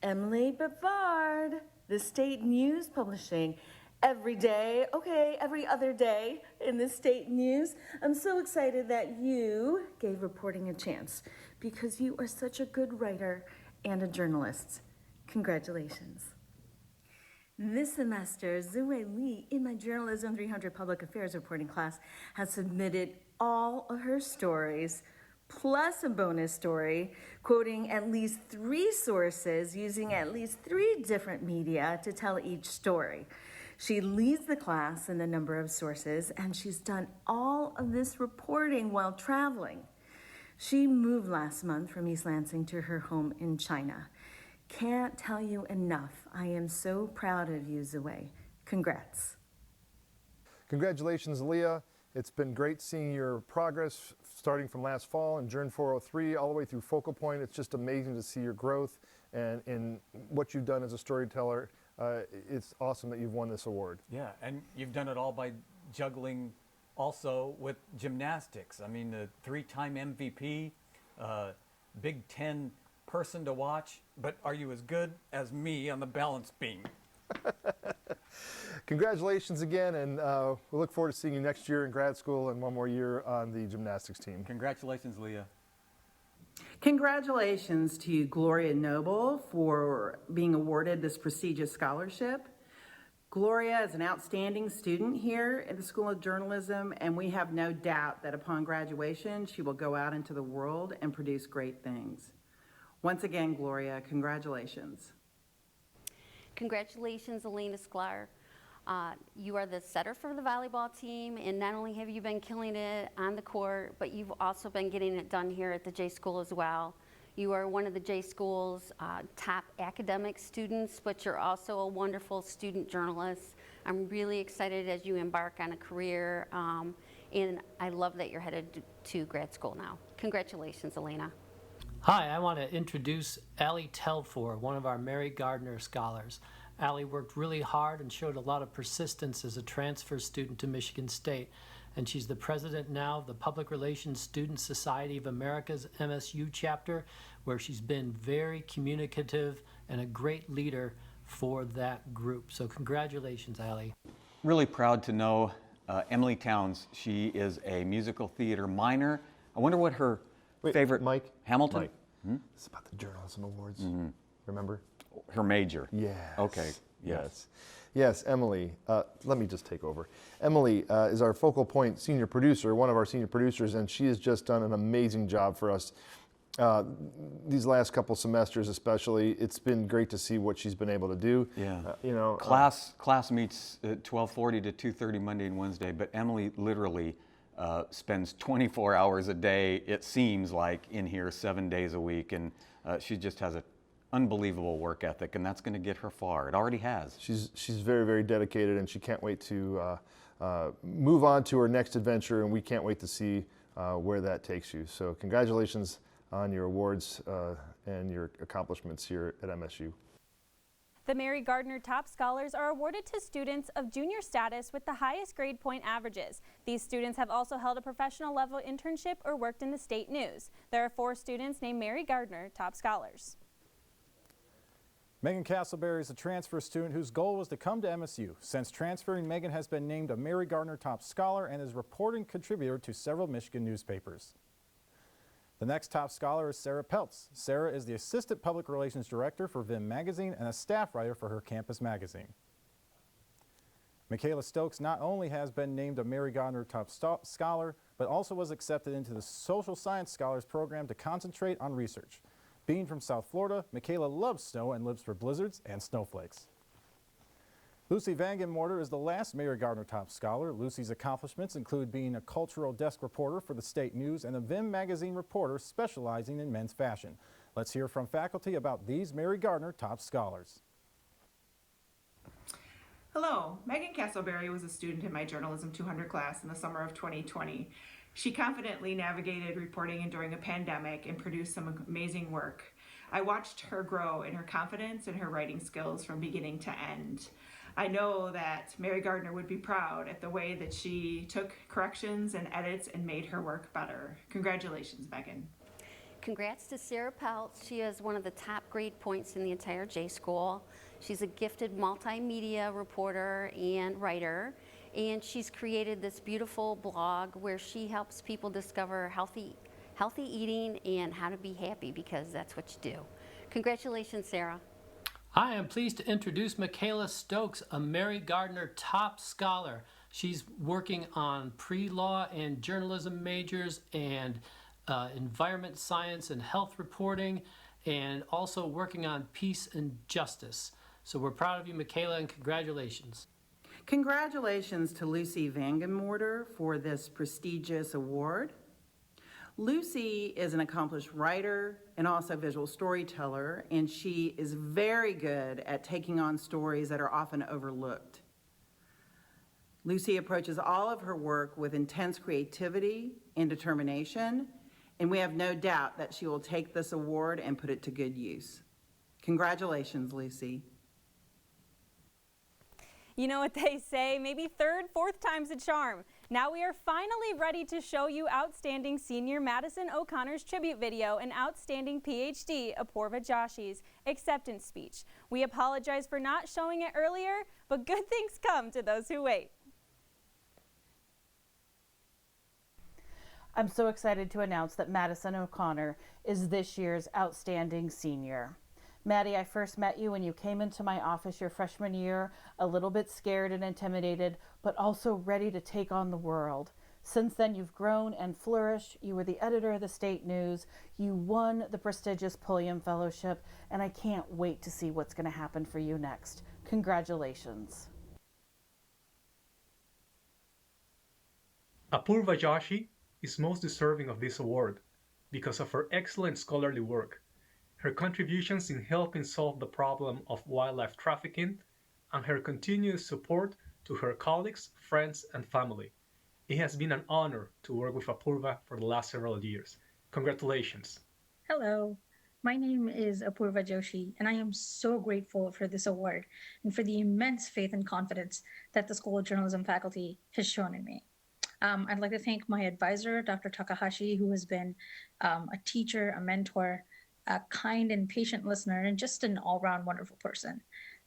Emily Bavard, the State News Publishing, every day, okay, every other day in the State News. I'm so excited that you gave reporting a chance because you are such a good writer and a journalist. Congratulations. This semester, Zue Lee, in my Journalism 300 Public Affairs reporting class, has submitted all of her stories, plus a bonus story, quoting at least 3 sources, using at least 3 different media to tell each story. She leads the class in the number of sources, and she's done all of this reporting while traveling. She moved last month from East Lansing to her home in China. Can't tell you enough. I am so proud of you, Zue. Congrats. Congratulations, Leah. It's been great seeing your progress starting from last fall in Journ 403 all the way through Focal Point. It's just amazing to see your growth and in what you've done as a storyteller. It's awesome that you've won this award. Yeah, and you've done it all by juggling also with gymnastics. I mean, the 3-time MVP, Big Ten person to watch, but are you as good as me on the balance beam? Congratulations again, and we look forward to seeing you next year in grad school and one more year on the gymnastics team. Congratulations, Leah. Congratulations to Gloria Noble for being awarded this prestigious scholarship. Gloria is an outstanding student here at the School of Journalism, and we have no doubt that upon graduation, she will go out into the world and produce great things. Once again, Gloria, congratulations. Congratulations, Elena Sklar. You are the setter for the volleyball team, and not only have you been killing it on the court, but you've also been getting it done here at the J School as well. You are one of the J School's top academic students, but you're also a wonderful student journalist. I'm really excited as you embark on a career, and I love that you're headed to grad school now. Congratulations, Elena. Hi, I want to introduce Allie Telfor, one of our Mary Gardner scholars. Allie worked really hard and showed a lot of persistence as a transfer student to Michigan State, and she's the president now of the Public Relations Student Society of America's MSU chapter, where she's been very communicative and a great leader for that group. So congratulations, Allie. Really proud to know Emily Towns. She is a musical theater minor. I wonder what her favorite... Mike? Hamilton? Mike. It's about the Journalism Awards. Remember? Her major. Yes. Okay. Yes, Emily. Let me just take over. Emily is our Focal Point senior producer, one of our senior producers, and she has just done an amazing job for us. these last couple semesters especially, it's been great to see what she's been able to do. Yeah. Class meets at 12:40 to 2:30 Monday and Wednesday, but Emily literally spends 24 hours a day, it seems like, in here 7 days a week, and she just has an unbelievable work ethic, and that's going to get her far. It already has. She's very, very dedicated, and she can't wait to move on to her next adventure, and we can't wait to see where that takes you. So congratulations on your awards and your accomplishments here at MSU. The Mary Gardner Top Scholars are awarded to students of junior status with the highest grade point averages. These students have also held a professional level internship or worked in the state news. There are 4 students named Mary Gardner Top Scholars. Megan Castleberry is a transfer student whose goal was to come to MSU. Since transferring, Megan has been named a Mary Gardner Top Scholar and is a reporting contributor to several Michigan newspapers. The next top scholar is Sarah Peltz. Sarah is the Assistant Public Relations Director for Vim Magazine and a staff writer for her campus magazine. Michaela Stokes not only has been named a Mary Gardner Top Scholar, but also was accepted into the Social Science Scholars Program to concentrate on research. Being from South Florida, Michaela loves snow and lives for blizzards and snowflakes. Lucy Vangenmorter is the last Mary Gardner Top Scholar. Lucy's accomplishments include being a cultural desk reporter for the state news and a Vim magazine reporter specializing in men's fashion. Let's hear from faculty about these Mary Gardner Top Scholars. Hello, Megan Castleberry was a student in my Journalism 200 class in the summer of 2020. She confidently navigated reporting during a pandemic and produced some amazing work. I watched her grow in her confidence and her writing skills from beginning to end. I know that Mary Gardner would be proud at the way that she took corrections and edits and made her work better. Congratulations, Megan. Congrats to Sarah Peltz. She has one of the top grade points in the entire J School. She's a gifted multimedia reporter and writer, and she's created this beautiful blog where she helps people discover healthy eating and how to be happy, because that's what you do. Congratulations, Sarah. I am pleased to introduce Michaela Stokes, a Mary Gardner Top Scholar. She's working on pre-law and journalism majors and environment science and health reporting, and also working on peace and justice. So we're proud of you, Michaela, and congratulations. Congratulations to Lucy Vangenmorter for this prestigious award. Lucy is an accomplished writer and also visual storyteller, and she is very good at taking on stories that are often overlooked. Lucy approaches all of her work with intense creativity and determination, and we have no doubt that she will take this award and put it to good use. Congratulations, Lucy. You know what they say, maybe third, fourth time's a charm. Now we are finally ready to show you outstanding senior Madison O'Connor's tribute video and outstanding PhD Apurva Joshi's acceptance speech. We apologize for not showing it earlier, but good things come to those who wait. I'm so excited to announce that Madison O'Connor is this year's outstanding senior. Maddie, I first met you when you came into my office your freshman year, a little bit scared and intimidated, but also ready to take on the world. Since then, you've grown and flourished. You were the editor of the state news. You won the prestigious Pulliam Fellowship, and I can't wait to see what's going to happen for you next. Congratulations. Apurva Joshi is most deserving of this award because of her excellent scholarly work, her contributions in helping solve the problem of wildlife trafficking, and her continuous support to her colleagues, friends, and family. It has been an honor to work with Apurva for the last several years. Congratulations. Hello, my name is Apurva Joshi, and I am so grateful for this award and for the immense faith and confidence that the School of Journalism faculty has shown in me. I'd like to thank my advisor, Dr. Takahashi, who has been a teacher, a mentor, a kind and patient listener, and just an all-round wonderful person.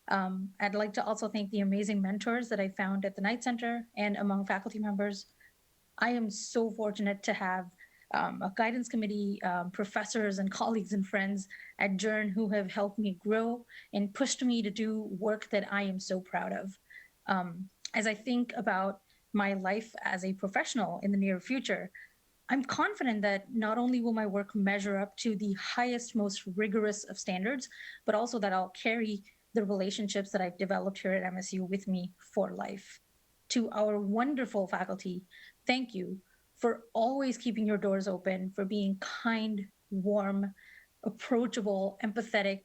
I'd like to also thank the amazing mentors that I found at the Knight Center and among faculty members. I am so fortunate to have a guidance committee, professors and colleagues and friends at Journ who have helped me grow and pushed me to do work that I am so proud of. As I think about my life as a professional in the near future, I'm confident that not only will my work measure up to the highest, most rigorous of standards, but also that I'll carry the relationships that I've developed here at MSU with me for life. To our wonderful faculty, thank you for always keeping your doors open, for being kind, warm, approachable, empathetic,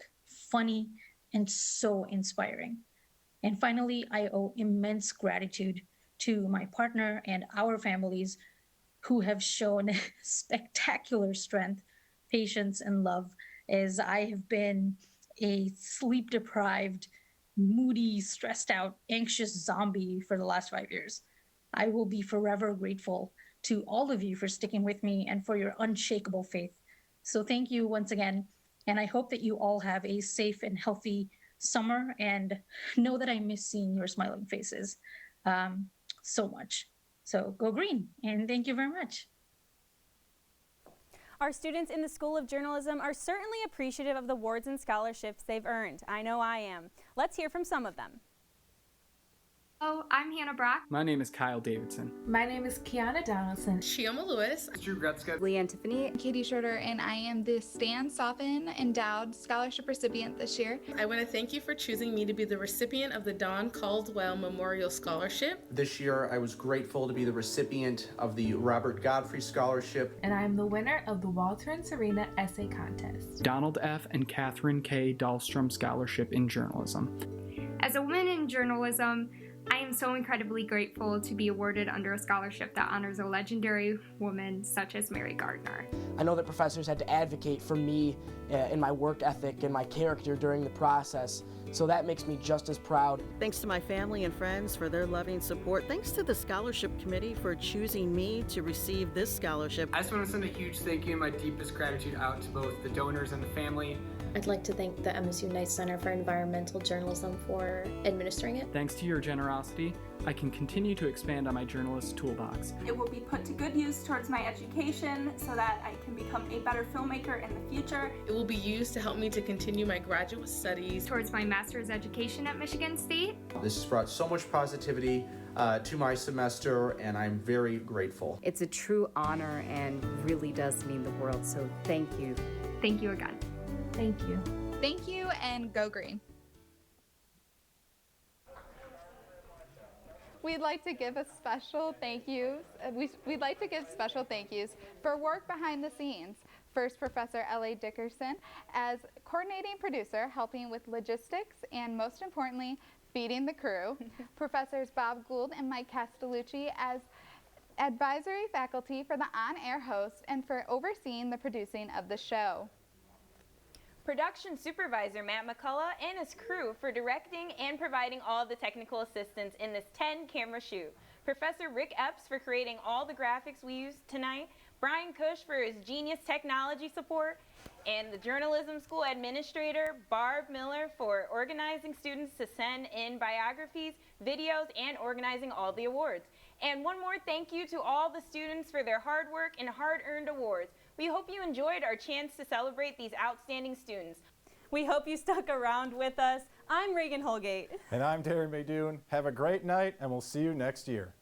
funny, and so inspiring. And finally, I owe immense gratitude to my partner and our families who have shown spectacular strength, patience, and love as I have been a sleep-deprived, moody, stressed out, anxious zombie for the last 5 years. I will be forever grateful to all of you for sticking with me and for your unshakable faith. So thank you once again, and I hope that you all have a safe and healthy summer, and know that I miss seeing your smiling faces so much. So go green, and thank you very much. Our students in the School of Journalism are certainly appreciative of the awards and scholarships they've earned. I know I am. Let's hear from some of them. Hello, I'm Hannah Brock. My name is Kyle Davidson. My name is Kiana Donaldson. Shioma Lewis. Drew Gretzka. Leanne Tiffany. Katie Schroeder, and I am the Stan Soffen Endowed Scholarship recipient this year. I want to thank you for choosing me to be the recipient of the Don Caldwell Memorial Scholarship. This year, I was grateful to be the recipient of the Robert Godfrey Scholarship. And I'm the winner of the Walter and Serena Essay Contest. Donald F. and Catherine K. Dahlstrom Scholarship in Journalism. As a woman in journalism, I am so incredibly grateful to be awarded under a scholarship that honors a legendary woman such as Mary Gardner. I know that professors had to advocate for me in my work ethic and my character during the process, so that makes me just as proud. Thanks to my family and friends for their loving support. Thanks to the scholarship committee for choosing me to receive this scholarship. I just want to send a huge thank you and my deepest gratitude out to both the donors and the family. I'd like to thank the MSU Knight Center for Environmental Journalism for administering it. Thanks to your generosity, I can continue to expand on my journalist toolbox. It will be put to good use towards my education so that I can become a better filmmaker in the future. It will be used to help me to continue my graduate studies. Towards my master's education at Michigan State. This has brought so much positivity to my semester, and I'm very grateful. It's a true honor and really does mean the world, so thank you. Thank you again. Thank you. Thank you, and go green. We'd like to give special thank yous for work behind the scenes. First, Professor L.A. Dickerson as coordinating producer, helping with logistics, and most importantly, feeding the crew. Professors Bob Gould and Mike Castellucci as advisory faculty for the on-air host and for overseeing the producing of the show. Production supervisor Matt McCulloch and his crew for directing and providing all the technical assistance in this 10-camera shoot. Professor Rick Epps for creating all the graphics we used tonight. Brian Cush for his genius technology support. And the journalism school administrator Barb Miller for organizing students to send in biographies, videos, and organizing all the awards. And one more thank you to all the students for their hard work and hard-earned awards. We hope you enjoyed our chance to celebrate these outstanding students. We hope you stuck around with us. I'm Reagan Holgate. And I'm Terry Maydoun. Have a great night, and we'll see you next year.